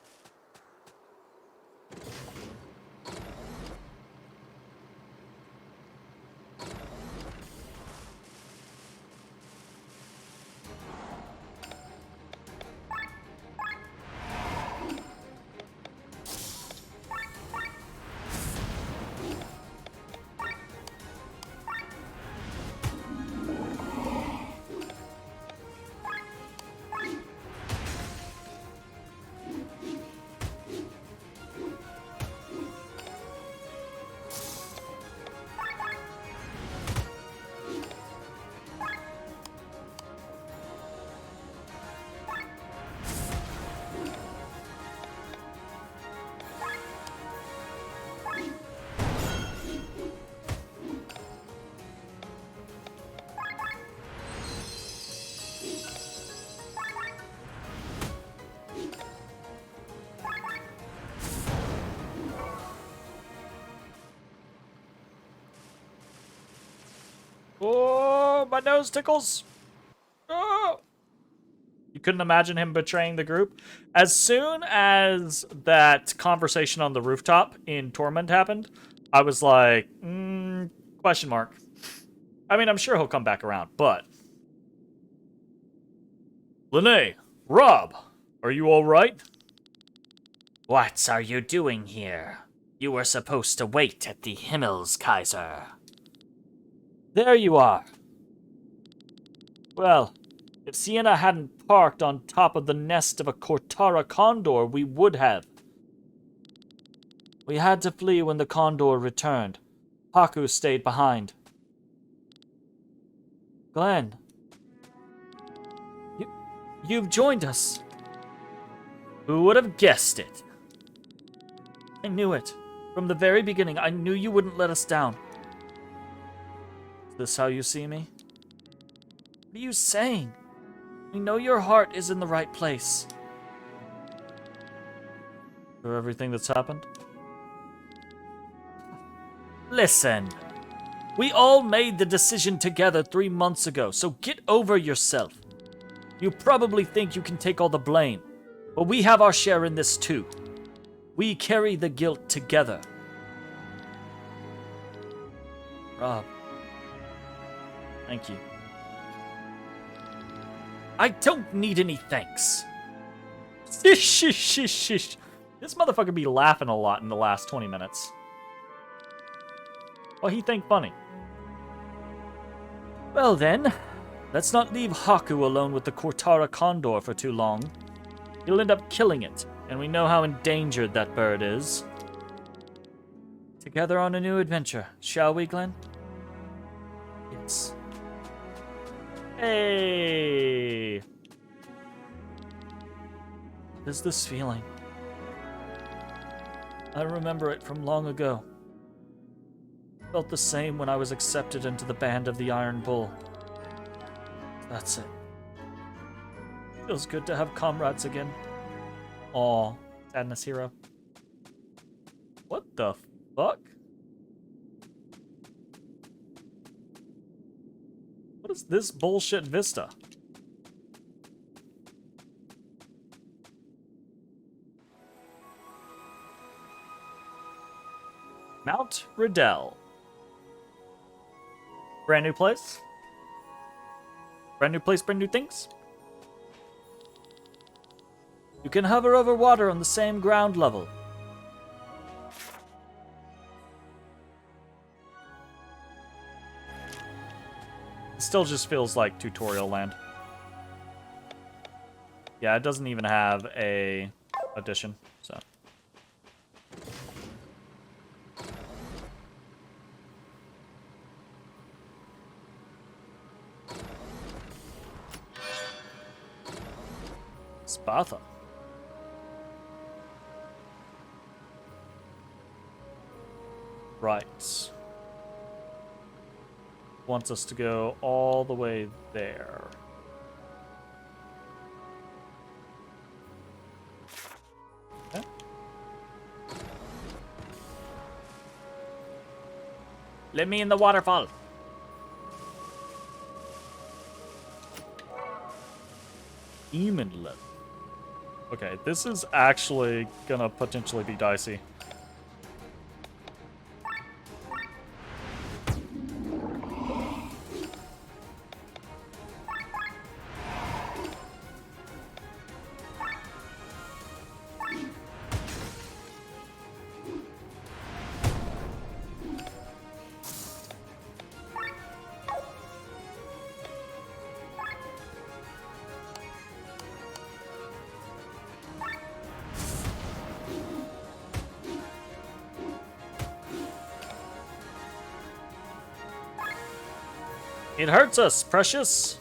Oh, my nose tickles. Oh. You couldn't imagine him betraying the group. As soon as that conversation on the rooftop in Torment happened, I was like, question mark. I mean, I'm sure he'll come back around, but... Lene, Rob, are you all right? What are you doing here? You were supposed to wait at the Himmelskaiser. There you are. Well, if Sienna hadn't parked on top of the nest of a Cortara condor, we would have. We had to flee when the condor returned. Haku stayed behind. Glenn, you've joined us. Who would have guessed it? I knew it. From the very beginning, I knew you wouldn't let us down. Is this how you see me? What are you saying? We know your heart is in the right place. For everything that's happened? Listen. We all made the decision together 3 months ago, so get over yourself. You probably think you can take all the blame, but we have our share in this too. We carry the guilt together. Rob. Thank you. I don't need any thanks. Shish, shish, shish, shish. This motherfucker be laughing a lot in the last 20 minutes. Well, he think funny. Well then, let's not leave Haku alone with the Cortara condor for too long. He'll end up killing it, and we know how endangered that bird is. Together on a new adventure, shall we, Glenn? Yes. Hey! What is this feeling? I remember it from long ago. Felt the same when I was accepted into the band of the Iron Bull. That's it. Feels good to have comrades again. Aw, sadness hero. What the fuck? What is this bullshit vista? Mount Riddell. Brand new place. Brand new place, brand new things. You can hover over water on the same ground level. It still just feels like tutorial land. Yeah, it doesn't even have a addition, so. Sparta. Right. Wants us to go all the way there. Okay. Let me in the waterfall. Demon level. Okay, this is actually gonna potentially be dicey. It hurts us, precious.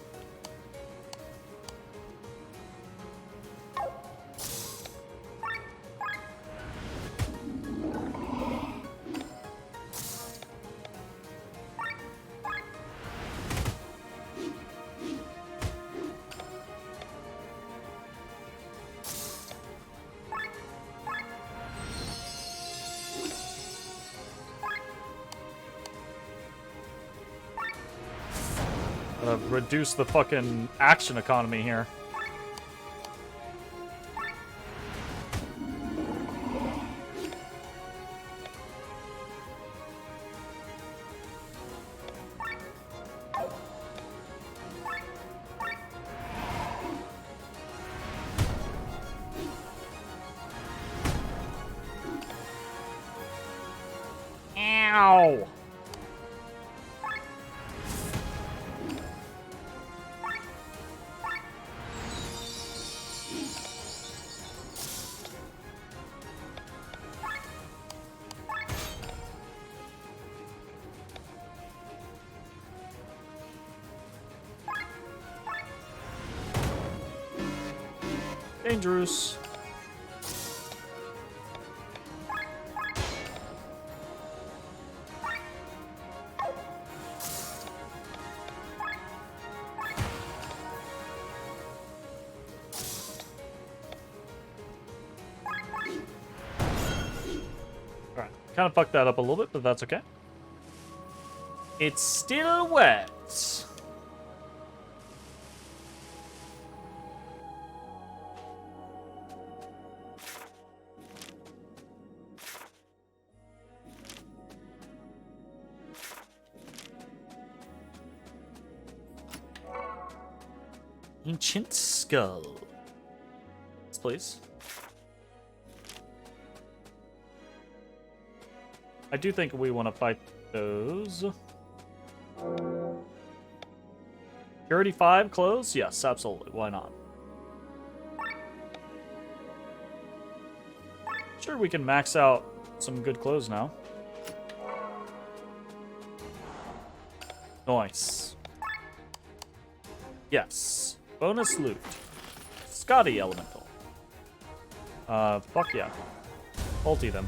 Reduce the fucking action economy here. Ow. Dangerous. Alright, kind of fucked that up a little bit, but that's okay. It's still wet. Ancient skull. Yes, please. I do think we want to fight those. Purity 5 clothes? Yes, absolutely. Why not? Sure, we can max out some good clothes now. Nice. Yes. Bonus loot. Scotty Elemental. Fuck yeah. Ulti them.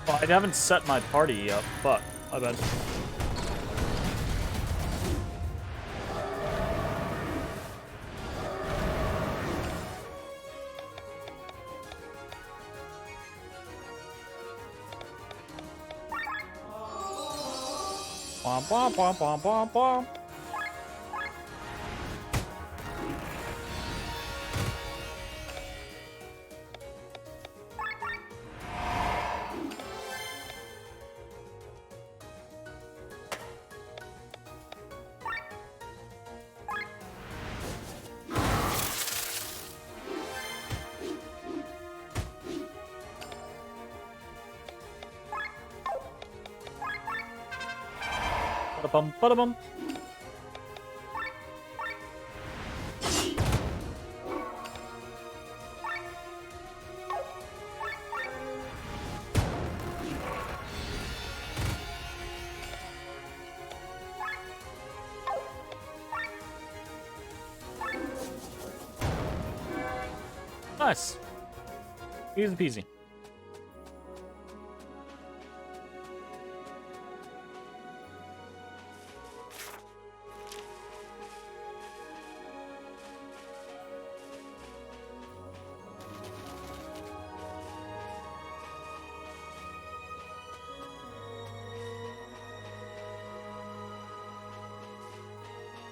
Oh, I haven't set my party up. Fuck. My bad. Bom, bom, bom, bom, bom, bom. Ba-da-bum, ba-da-bum. Nice. Easy peasy.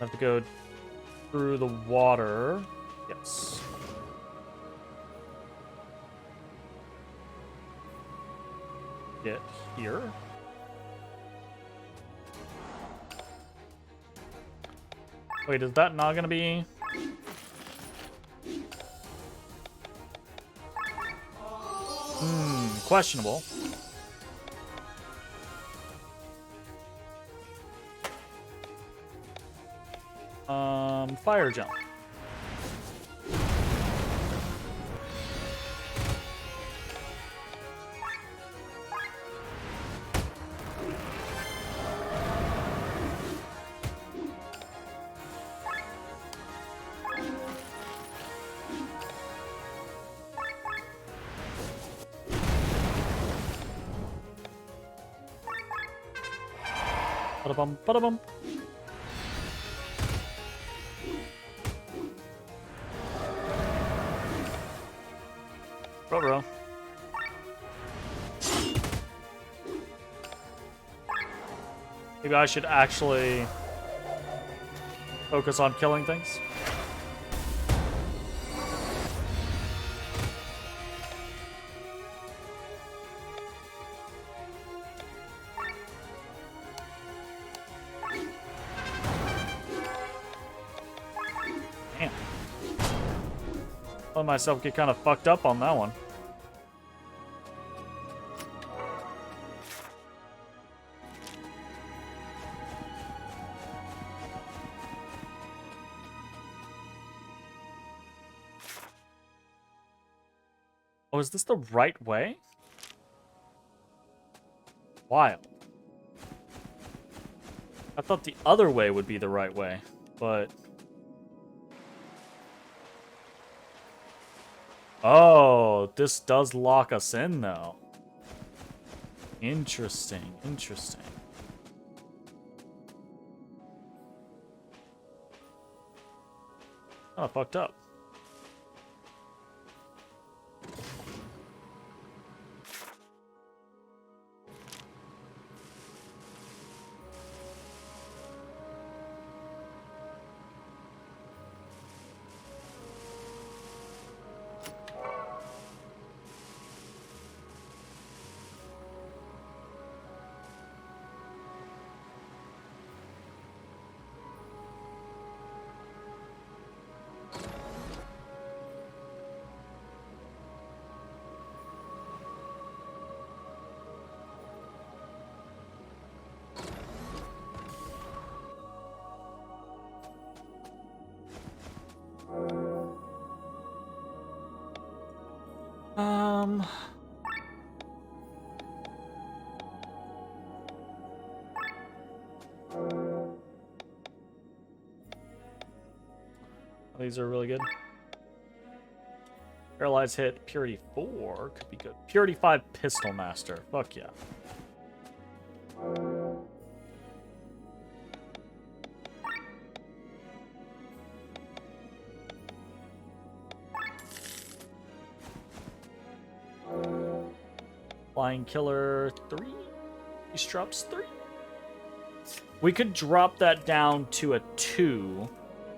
have to go through the water. Yes. Get here. Wait, is that not gonna be? Questionable. Fire jump. Ba-da-bum, ba-da-bum. Bro. Maybe I should actually focus on killing things. Damn. Let myself get kind of fucked up on that one. Oh, is this the right way? Wild. I thought the other way would be the right way, but... Oh, this does lock us in, though. Interesting, interesting. Oh, fucked up. These are really good. Paralyzed hit, Purity 4 could be good. Purity 5 Pistol Master. Fuck yeah. Flying Killer 3. These drops 3. We could drop that down to a 2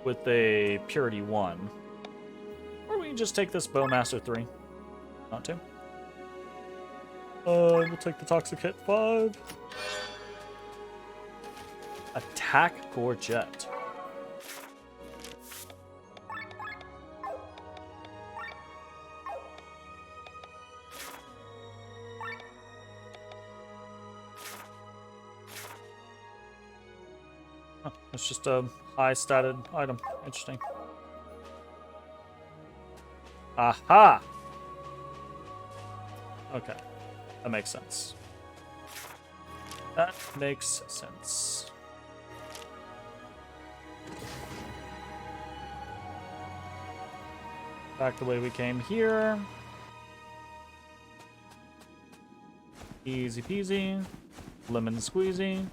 with a Purity 1. Or we can just take this Bowmaster 3. Not 2. We'll take the Toxic Hit 5. Attack Gorget. Huh, it's just a high-statted item. Interesting. Aha! Okay. That makes sense. That makes sense. Back the way we came here. Easy peasy. Lemon squeezy.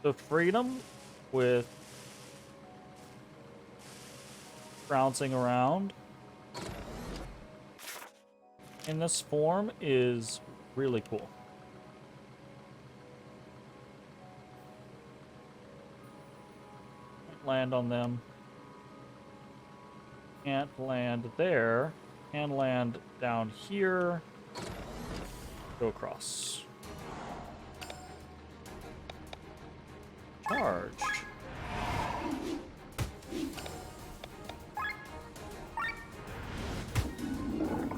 The freedom with bouncing around in this form is really cool. Can't land on them. Can't land there. Can land down here. Go across. Charged.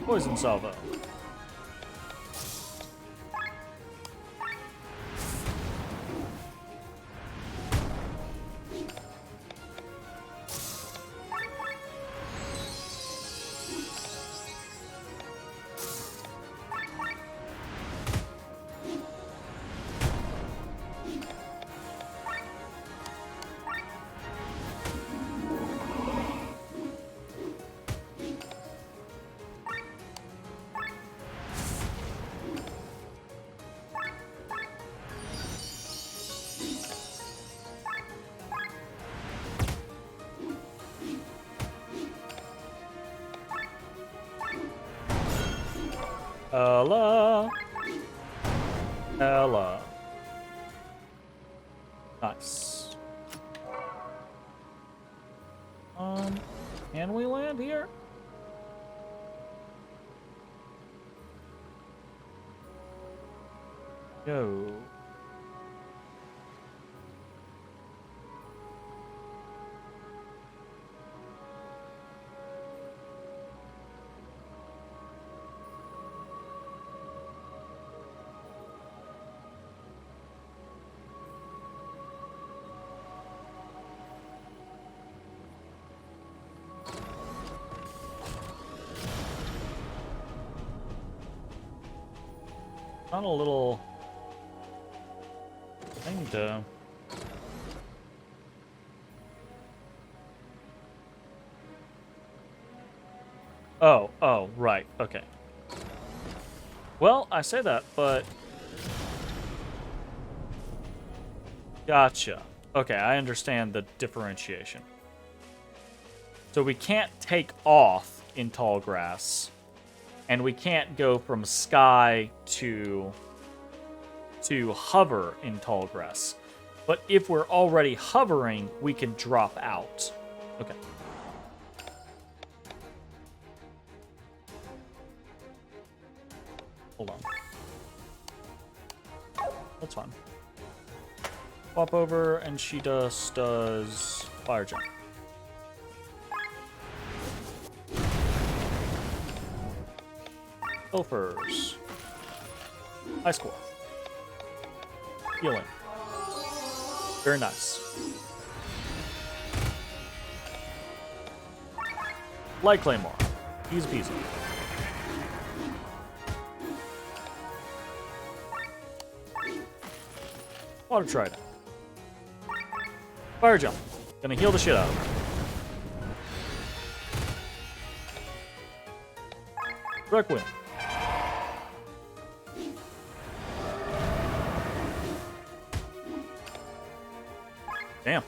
Poison salvo. Ella. Ella. Nice. Can we land here? Go. On a little thing to... Oh, right, okay. Well, I say that, but... Gotcha. Okay, I understand the differentiation. So we can't take off in tall grass. And we can't go from sky to hover in tall grass. But if we're already hovering, we can drop out. Okay. Hold on. That's fine. Swap over, and she just does fire jump. Gophers. High score. Healing. Very nice. Light Claymore. Easy peasy. Water Trident. Fire Jump. Gonna heal the shit out of her. Requiem. Damn.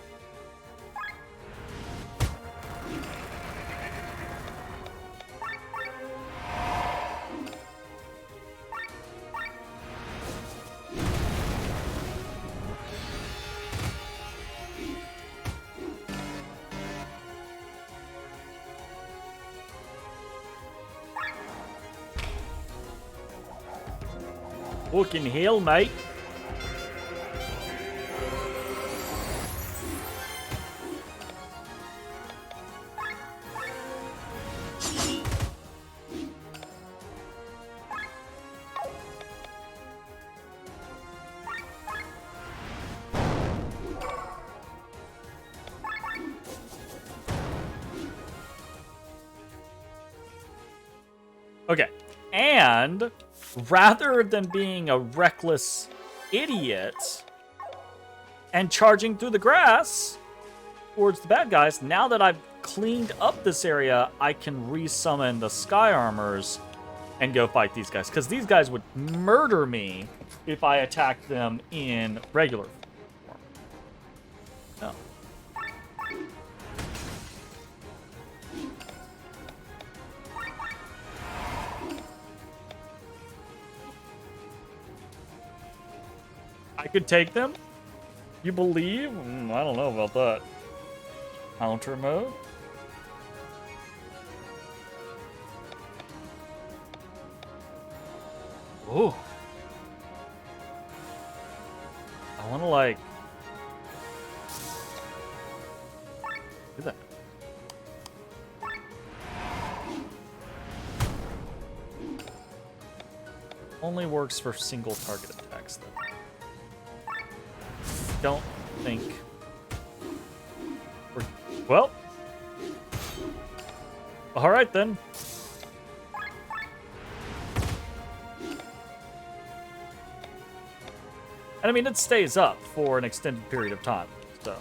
Fucking hell, mate. Okay, and rather than being a reckless idiot and charging through the grass towards the bad guys, now that I've cleaned up this area, I can resummon the Sky Armors and go fight these guys. Because these guys would murder me if I attacked them in regular form. No. I could take them? You believe? I don't know about that. counter mode. Ooh. I want to, like... do that. Only works for single target attacks, though. Don't think... Well... Alright, then. And I mean, it stays up for an extended period of time, so...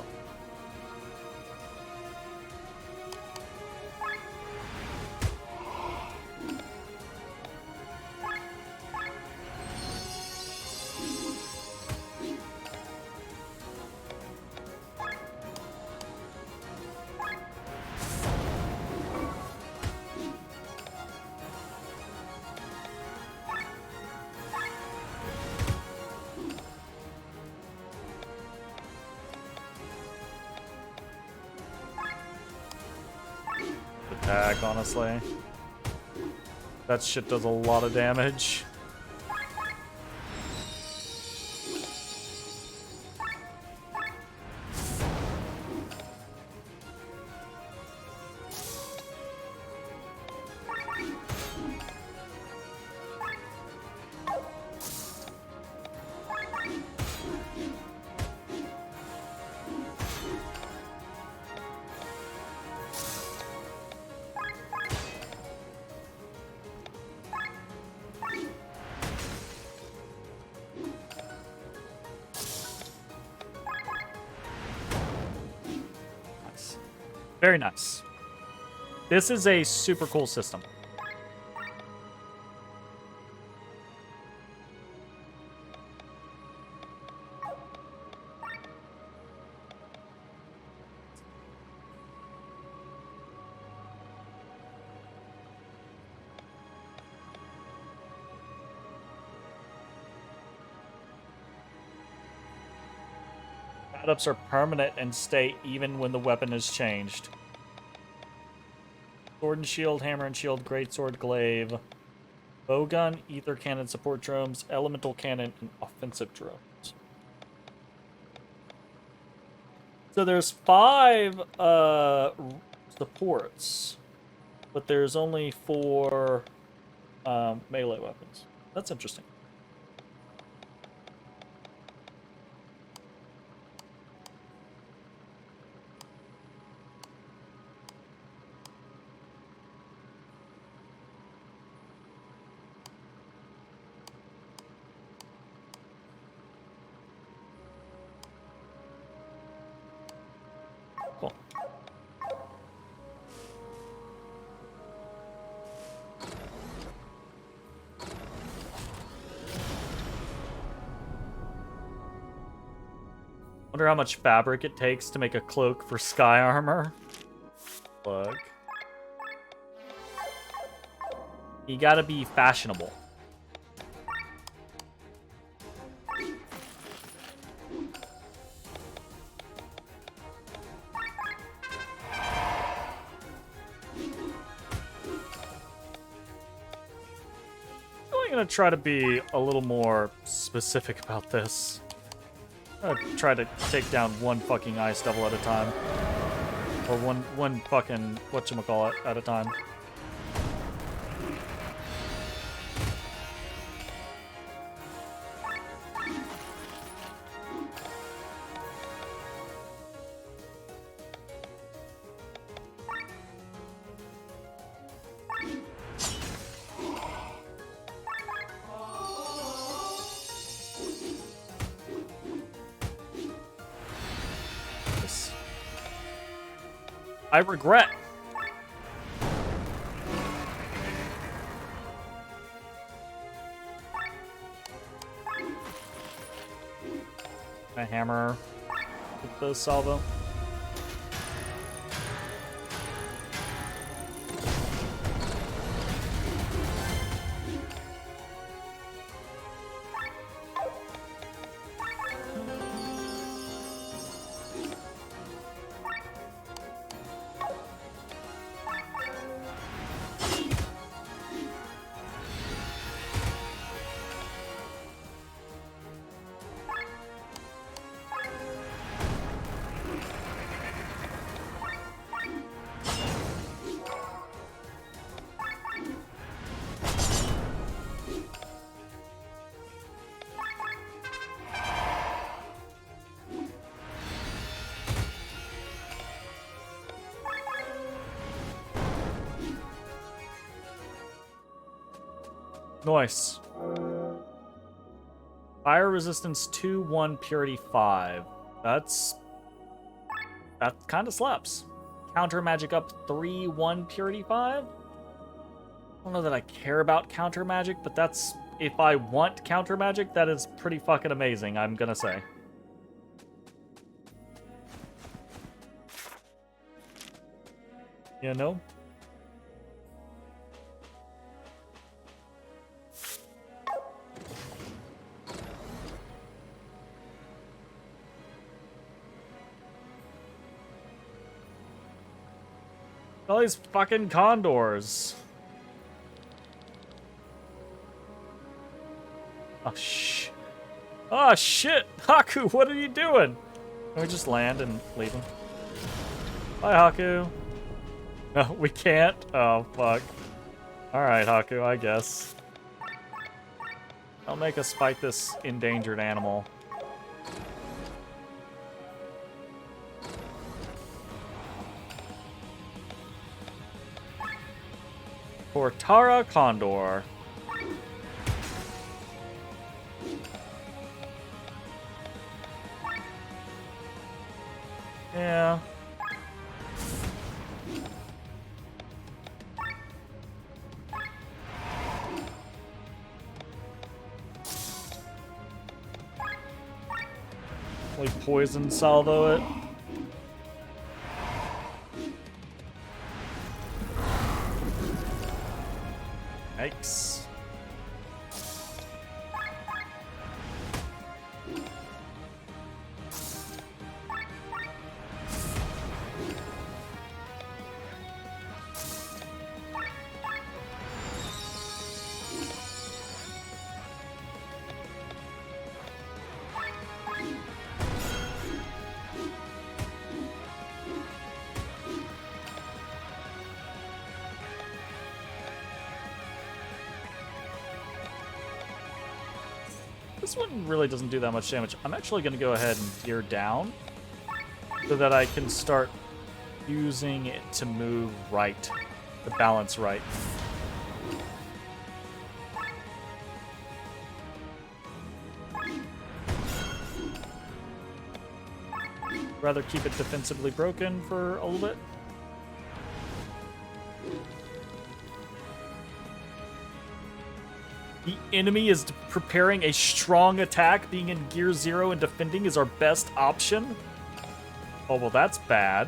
attack, honestly. That shit does a lot of damage. Very nice. This is a super cool system. Add-ups are permanent and stay even when the weapon is changed. Sword and shield, hammer and shield, greatsword, glaive, bowgun, ether cannon, support drones, elemental cannon, and offensive drones. So there's 5 supports, but there's only 4 melee weapons. That's interesting. Cool. Wonder how much fabric it takes to make a cloak for sky armor. Plug. You gotta be fashionable. I'm gonna try to be a little more specific about this. I'm gonna try to take down one fucking ice devil at a time. Or one fucking whatchamacallit at a time. I regret. A hammer with the salvo. Nice. Fire resistance 2, 1, purity 5. That kind of slaps. Counter magic up 3, 1, purity 5. I don't know that I care about counter magic, but that's, if I want counter magic, that is pretty fucking amazing, I'm gonna say. You know? All these fucking condors. Oh, oh, shit! Haku, what are you doing? Can we just land and leave him? Bye, Haku. No, we can't? Oh, fuck. Alright, Haku, I guess. I'll make us fight this endangered animal. For Tara Condor. Yeah. Like poison salvo it. Yikes. This one really doesn't do that much damage. I'm actually going to go ahead and gear down so that I can start using it to move right, to balance right. Rather keep it defensively broken for a little bit. The enemy is preparing a strong attack. Being in gear 0 and defending is our best option. Oh, well, that's bad.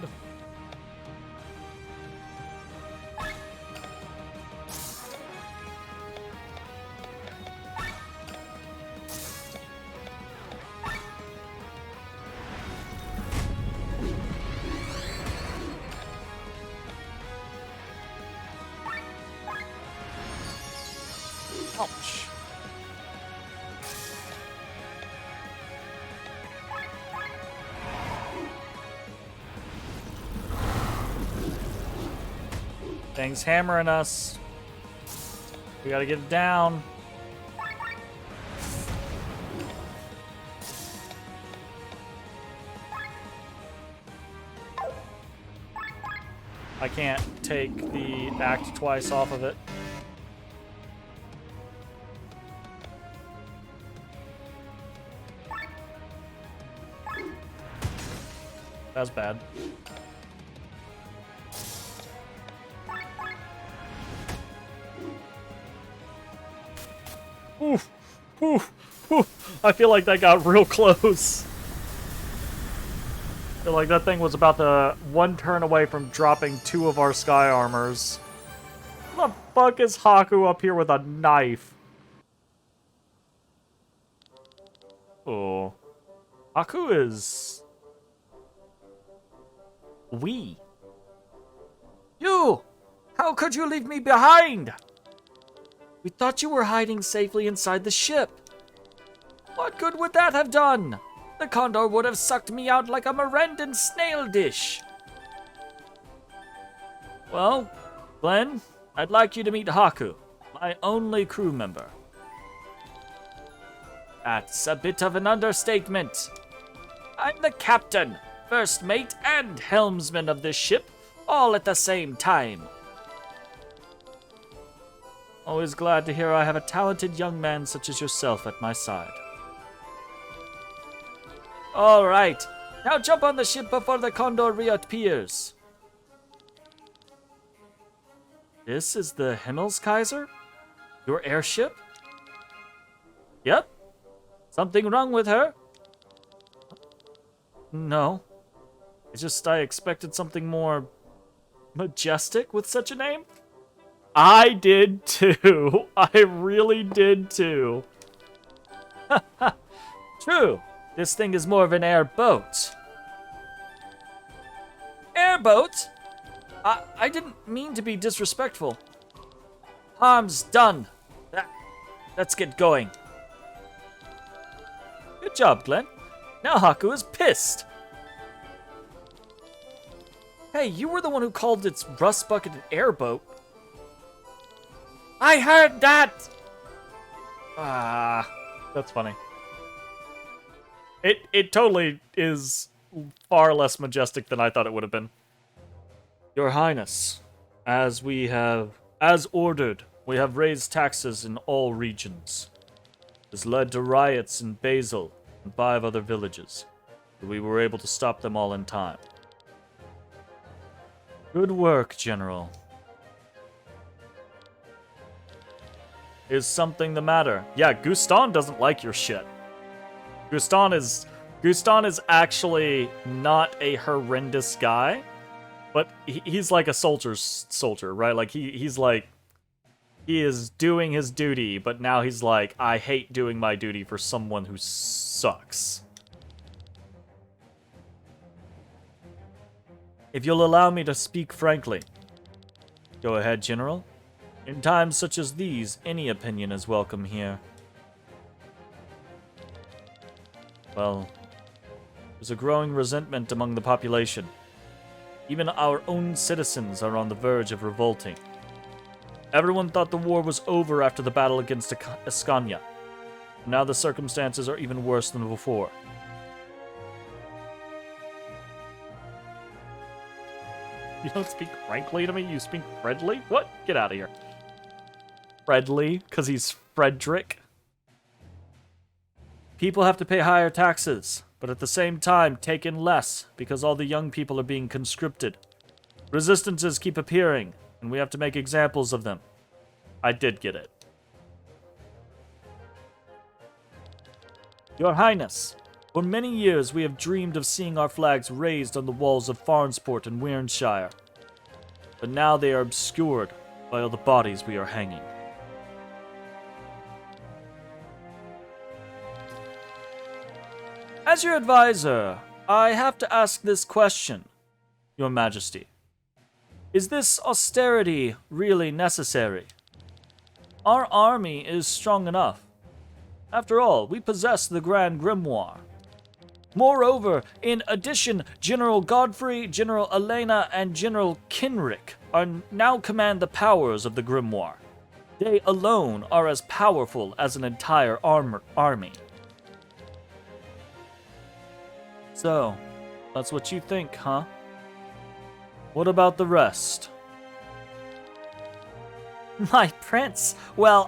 Ouch. Thing's hammering us. We gotta get it down. I can't take the act twice off of it. That's bad. Oof, oof, oof. I feel like that got real close. I feel like that thing was about to one turn away from dropping 2 of our sky armors. What the fuck is Haku up here with a knife? Oh. Haku is... We. You! How could you leave me behind? We thought you were hiding safely inside the ship. What good would that have done? The condor would have sucked me out like a Mirandan snail dish. Well, Glenn, I'd like you to meet Haku, my only crew member. That's a bit of an understatement. I'm the captain, first mate, and helmsman of this ship, all at the same time. Always glad to hear I have a talented young man such as yourself at my side. All right, now jump on the ship before the Condor reappears. This is the Himmelskaiser? Your airship? Yep. Something wrong with her? No. It's just I expected something more majestic with such a name. I did too. I really did too. True. This thing is more of an airboat. Airboat? I didn't mean to be disrespectful. Harm's done. Let's get going. Good job, Glenn. Now Haku is pissed. Hey, you were the one who called its rust bucket an airboat. I heard that! That's funny. It totally is far less majestic than I thought it would have been. Your Highness, as ordered, we have raised taxes in all regions. This led to riots in Basel and 5 other villages, but we were able to stop them all in time. Good work, General. Is something the matter? Yeah, Guston doesn't like your shit. Guston is actually not a horrendous guy, but he's like a soldier, right? Like he is doing his duty, but now he's like, I hate doing my duty for someone who sucks. If you'll allow me to speak frankly. Go ahead, General. In times such as these, any opinion is welcome here. Well, there's a growing resentment among the population. Even our own citizens are on the verge of revolting. Everyone thought the war was over after the battle against Escania. Now the circumstances are even worse than before. You don't speak frankly to me? You speak friendly? What? Get out of here. Friendly? Because he's Frederick? People have to pay higher taxes, but at the same time take in less because all the young people are being conscripted. Resistances keep appearing, and we have to make examples of them. I did get it. Your Highness, for many years we have dreamed of seeing our flags raised on the walls of Farnsport and Wernshire, but now they are obscured by all the bodies we are hanging. As your advisor, I have to ask this question, Your Majesty. Is this austerity really necessary? Our army is strong enough. After all, we possess the Grand Grimoire. Moreover, in addition, General Godfrey, General Elena, and General Kinrick now command the powers of the Grimoire. They alone are as powerful as an entire army. So, that's what you think, huh? What about the rest? My prince, I'm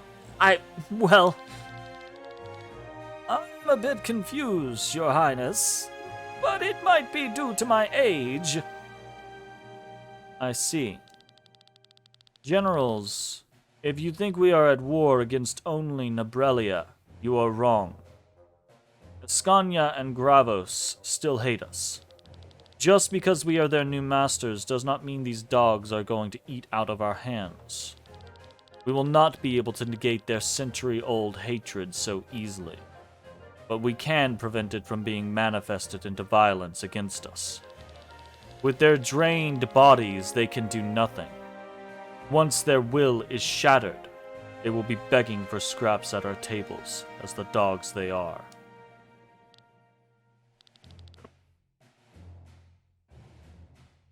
a bit confused, Your Highness, but it might be due to my age. I see. Generals, if you think we are at war against only Nabrelia, you are wrong. Scania and Gravos still hate us. Just because we are their new masters does not mean these dogs are going to eat out of our hands. We will not be able to negate their century-old hatred so easily, but we can prevent it from being manifested into violence against us. With their drained bodies, they can do nothing. Once their will is shattered, they will be begging for scraps at our tables, as the dogs they are.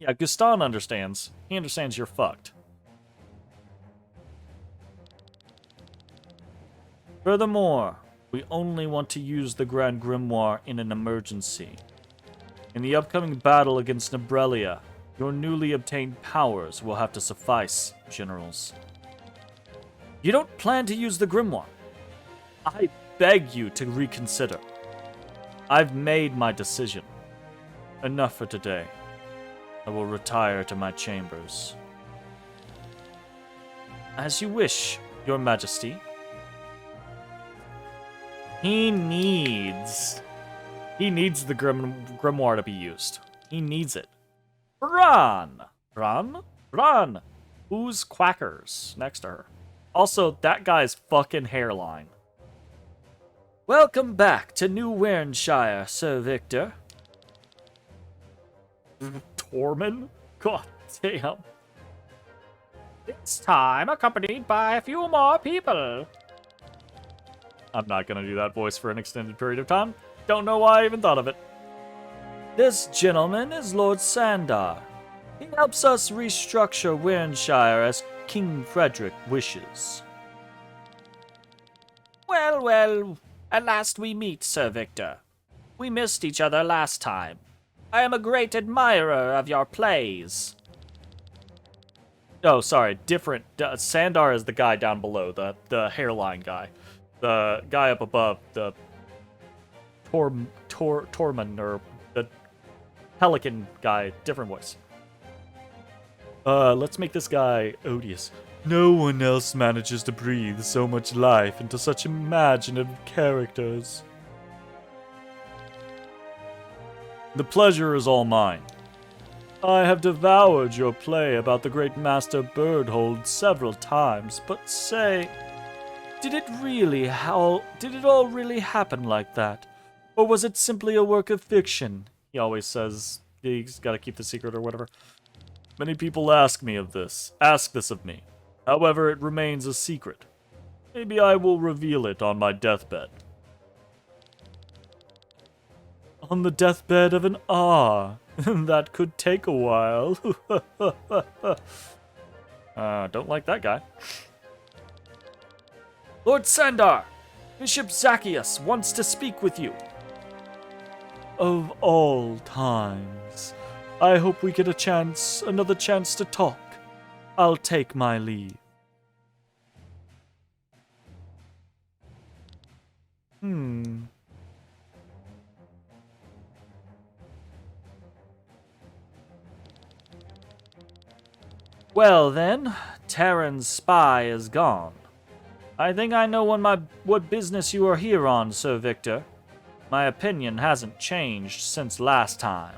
Yeah, Guston understands. He understands you're fucked. Furthermore, we only want to use the Grand Grimoire in an emergency. In the upcoming battle against Nabrelia, your newly obtained powers will have to suffice, generals. You don't plan to use the grimoire. I beg you to reconsider. I've made my decision. Enough for today. I will retire to my chambers. As you wish, Your Majesty. He needs the grimoire to be used. He needs it. Run! Run! Who's Quackers next to her? Also, that guy's fucking hairline. Welcome back to New Wernshire, Sir Victor. Tormund? God damn. This time accompanied by a few more people. I'm not gonna do that voice for an extended period of time. Don't know why I even thought of it. This gentleman is Lord Sandar. He helps us restructure Wernshire as King Frederick wishes. Well, at last we meet, Sir Victor. We missed each other last time. I am a great admirer of your plays. Oh, sorry, different. Sandar is the guy down below, the hairline guy. The guy up above, the Tormund, or the Pelican guy, different voice. Let's make this guy odious. No one else manages to breathe so much life into such imaginative characters. The pleasure is all mine. I have devoured your play about the great Master Birdhold several times, but say, did it all really happen like that? Or was it simply a work of fiction? He always says he's gotta keep the secret or whatever. Many people ask this of me. However, it remains a secret. Maybe I will reveal it on my deathbed. On the deathbed of an that could take a while. Don't like that guy. Lord Sandar, Bishop Zacchaeus wants to speak with you. Of all times. I hope we get another chance to talk. I'll take my leave. Well then, Terran's spy is gone. I think I know what business you are here on, Sir Victor. My opinion hasn't changed since last time.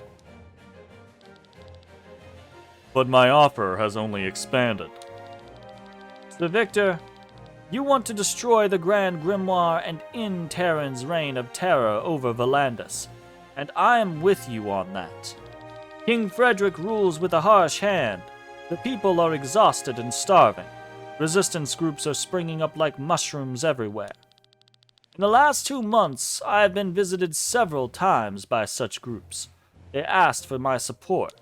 But my offer has only expanded. Sir Victor, you want to destroy the Grand Grimoire and end Terran's reign of terror over Volandis, and I am with you on that. King Frederick rules with a harsh hand. The people are exhausted and starving. Resistance groups are springing up like mushrooms everywhere. In the last 2 months, I have been visited several times by such groups. They asked for my support.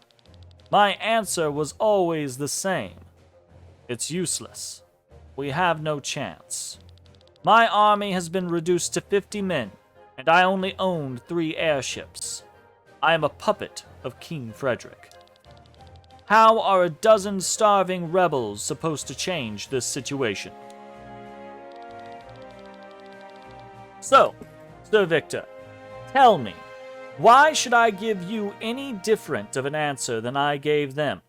My answer was always the same. It's useless. We have no chance. My army has been reduced to 50 men, and I only owned 3 airships. I am a puppet of King Frederick. How are a dozen starving rebels supposed to change this situation? So, Sir Victor, tell me, why should I give you any different of an answer than I gave them?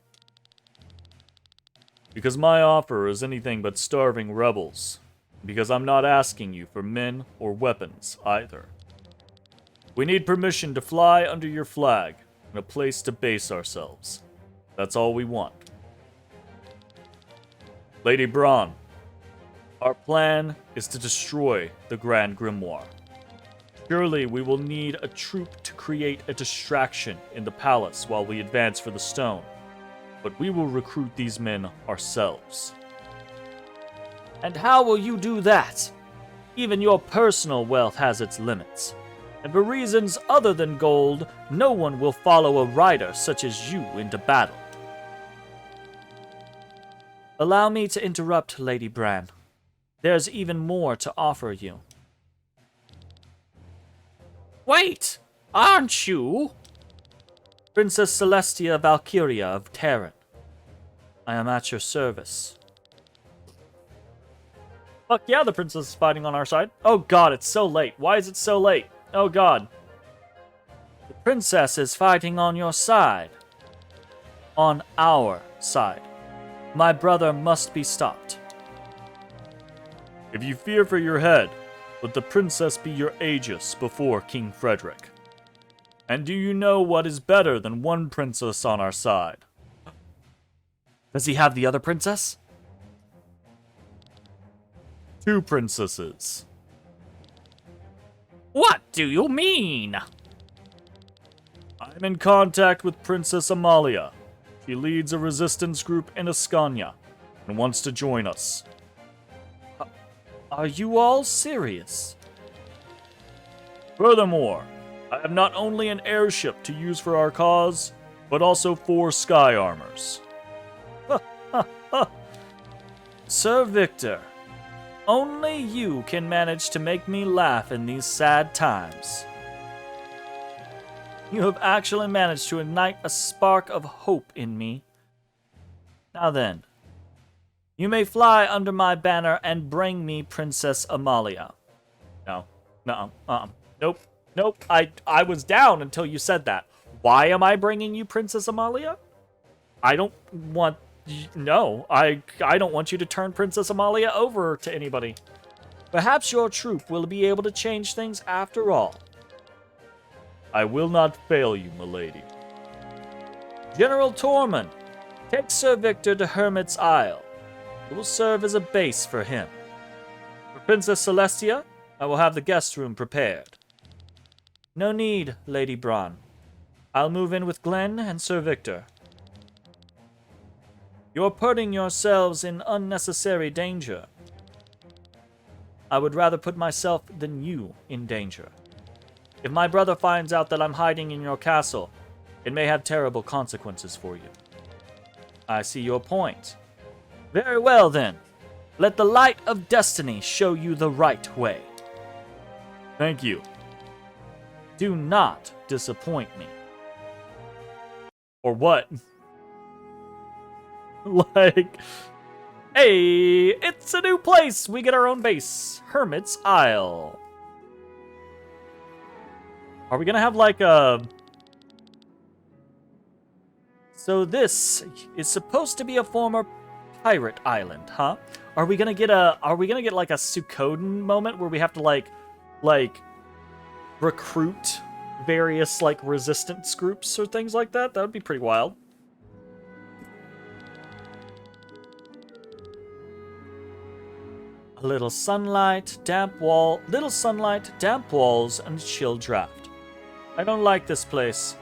Because my offer is anything but starving rebels. Because I'm not asking you for men or weapons either. We need permission to fly under your flag and a place to base ourselves. That's all we want. Lady Braun, our plan is to destroy the Grand Grimoire. Surely we will need a troop to create a distraction in the palace while we advance for the stone. But we will recruit these men ourselves. And how will you do that? Even your personal wealth has its limits. And for reasons other than gold, no one will follow a rider such as you into battle. Allow me to interrupt, Lady Bran. There's even more to offer you. Wait! Aren't you? Princess Celestia Valkyria of Terran. I am at your service. Fuck yeah, the princess is fighting on our side. Oh god, it's so late. Why is it so late? Oh god. The princess is fighting on your side. On our side. My brother must be stopped. If you fear for your head, let the princess be your aegis before King Frederick. And do you know what is better than one princess on our side? Does he have the other princess? 2 princesses. What do you mean? I'm in contact with Princess Amalia. She leads a resistance group in Ascania and wants to join us. Are you all serious? Furthermore, I have not only an airship to use for our cause, but also 4 sky armors. Sir Victor, only you can manage to make me laugh in these sad times. You have actually managed to ignite a spark of hope in me. Now then, you may fly under my banner and bring me Princess Amalia. No. Nope. I was down until you said that. Why am I bringing you Princess Amalia? I don't want... No, I don't want you to turn Princess Amalia over to anybody. Perhaps your troop will be able to change things after all. I will not fail you, milady. General Tormund, take Sir Victor to Hermit's Isle. It will serve as a base for him. For Princess Celestia, I will have the guest room prepared. No need, Lady Bronn. I'll move in with Glenn and Sir Victor. You're putting yourselves in unnecessary danger. I would rather put myself than you in danger. If my brother finds out that I'm hiding in your castle, it may have terrible consequences for you. I see your point. Very well then. Let the light of destiny show you the right way. Thank you. Do not disappoint me. Or what? Like, hey, it's a new place. We get our own base. Hermit's Isle. Are we gonna have like a... So this is supposed to be a former pirate island, huh? Are we gonna get like a Suikoden moment where we have to like recruit various like resistance groups or things like that? That would be pretty wild. Little sunlight, damp walls, and chill draft. I don't like this place.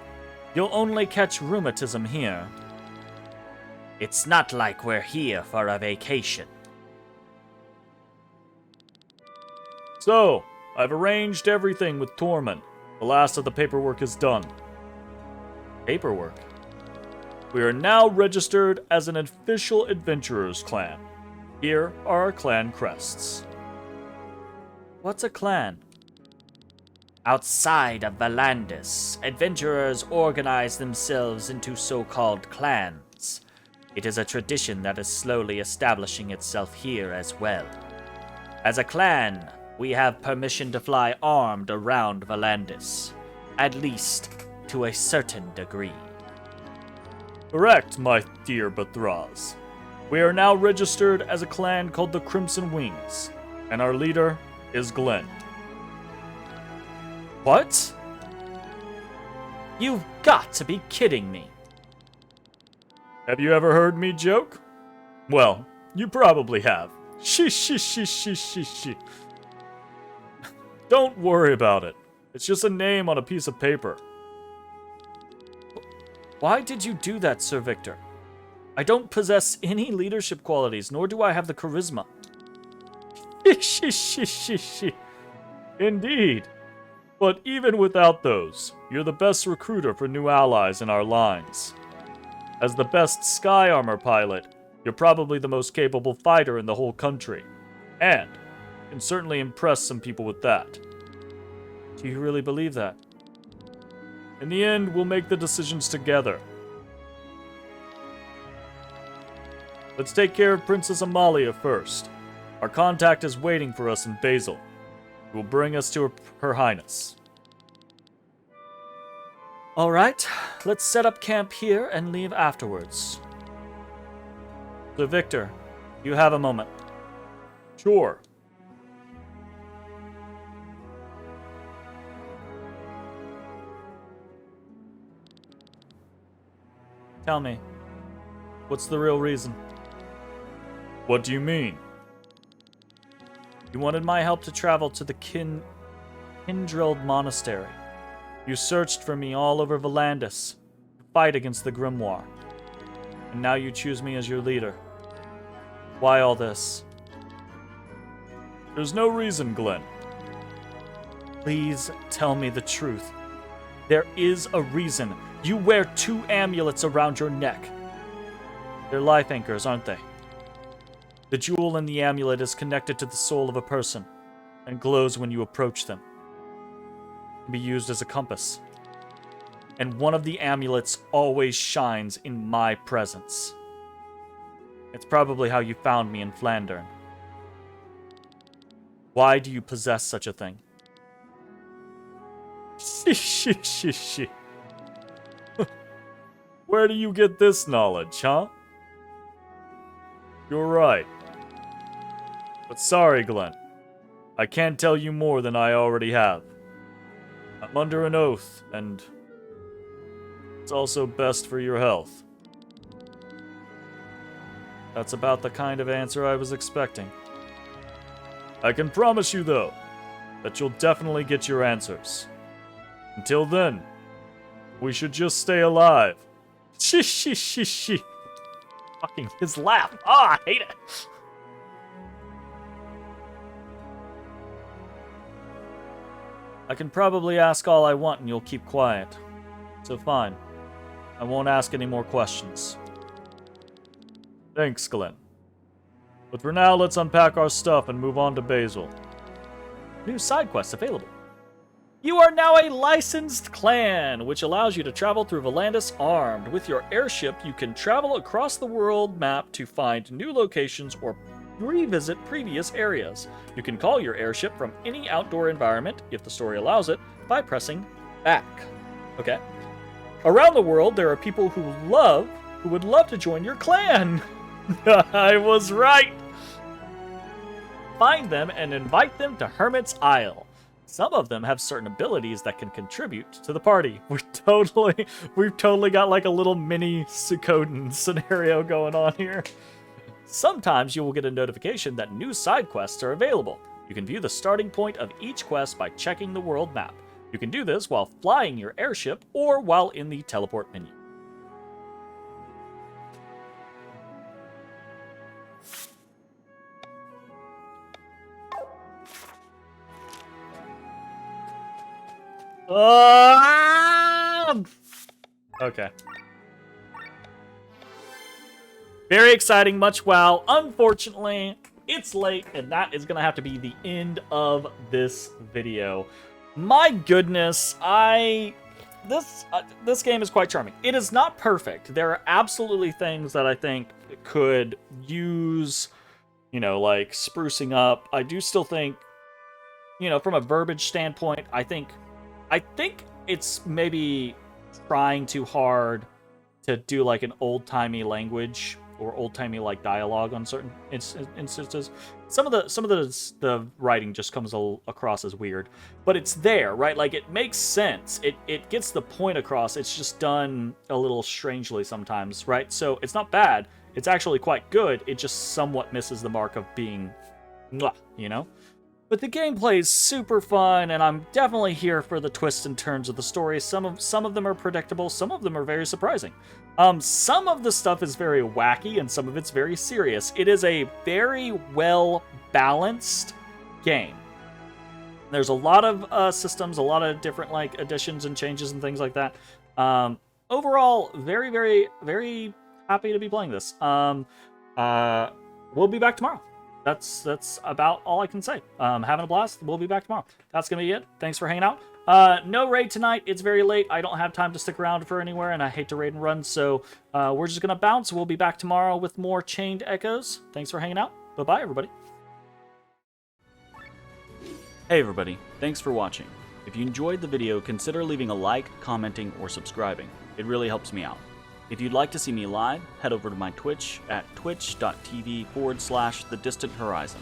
You'll only catch rheumatism here. It's not like we're here for a vacation. So, I've arranged everything with Tormund. The last of the paperwork is done. Paperwork? We are now registered as an official adventurers clan. Here are our clan crests. What's a clan? Outside of Valandis, adventurers organize themselves into so-called clans. It is a tradition that is slowly establishing itself here as well. As a clan, we have permission to fly armed around Valandis, at least to a certain degree. Correct, my dear Bathraz. We are now registered as a clan called the Crimson Wings, and our leader is Glenn. What? You've got to be kidding me. Have you ever heard me joke? Well, you probably have. She. Don't worry about it. It's just a name on a piece of paper. Why did you do that, Sir Victor? I don't possess any leadership qualities, nor do I have the charisma. Indeed. But even without those, you're the best recruiter for new allies in our lines. As the best sky armor pilot, you're probably the most capable fighter in the whole country. And can certainly impress some people with that. Do you really believe that? In the end, we'll make the decisions together. Let's take care of Princess Amalia first. Our contact is waiting for us in Basil. He will bring us to Her Highness. Alright, let's set up camp here and leave afterwards. Sir Victor, you have a moment. Sure. Tell me, what's the real reason? What do you mean? You wanted my help to travel to the Kindreld Monastery. You searched for me all over Volandis to fight against the Grimoire. And now you choose me as your leader. Why all this? There's no reason, Glenn. Please tell me the truth. There is a reason. You wear 2 amulets around your neck. They're life anchors, aren't they? The jewel in the amulet is connected to the soul of a person and glows when you approach them. It can be used as a compass. And one of the amulets always shines in my presence. It's probably how you found me in Flandern. Why do you possess such a thing? Where do you get this knowledge, huh? You're right. But sorry, Glenn. I can't tell you more than I already have. I'm under an oath, and it's also best for your health. That's about the kind of answer I was expecting. I can promise you, though, that you'll definitely get your answers. Until then, we should just stay alive. Fucking his laugh. I hate it. I can probably ask all I want and you'll keep quiet. So fine. I won't ask any more questions. Thanks, Glenn. But for now, let's unpack our stuff and move on to Basil. New side quests available. You are now a licensed clan, which allows you to travel through Volandis armed. With your airship, you can travel across the world map to find new locations or revisit previous areas. You can call your airship from any outdoor environment, if the story allows it, by pressing back. Okay. Around the world, there are people who would love to join your clan. I was right! Find them and invite them to Hermit's Isle. Some of them have certain abilities that can contribute to the party. We've totally got like a little mini Suikoden scenario going on here. Sometimes you will get a notification that new side quests are available. You can view the starting point of each quest by checking the world map. You can do this while flying your airship or while in the teleport menu. Okay. Very exciting, much wow. Unfortunately, it's late, and that is going to have to be the end of this video. My goodness, this game is quite charming. It is not perfect. There are absolutely things that I think could use, like sprucing up. I do still think, from a verbiage standpoint, I think it's maybe trying too hard to do like an old-timey language or old-timey like dialogue on certain instances. Some of the writing just comes across as weird, but it's there, right? Like it makes sense. It gets the point across. It's just done a little strangely sometimes, right? So it's not bad. It's actually quite good. It just somewhat misses the mark of being, But the gameplay is super fun, and I'm definitely here for the twists and turns of the story. Some of them are predictable, some of them are very surprising. Some of the stuff is very wacky, and some of it's very serious. It is a very well-balanced game. There's a lot of systems, a lot of different like additions and changes and things like that. Overall, very, very, very happy to be playing this. We'll be back tomorrow. That's about all I can say. Having a blast. We'll be back tomorrow. That's gonna be it. Thanks for hanging out. No raid tonight. It's very late. I don't have time to stick around for anywhere, and I hate to raid and run, so we're just gonna bounce. We'll be back tomorrow with more Chained Echoes. Thanks for hanging out. Bye-bye, everybody. Hey everybody, thanks for watching. If you enjoyed the video, consider leaving a like, commenting, or subscribing. It really helps me out. If you'd like to see me live, head over to my Twitch at twitch.tv/thedistanthorizon.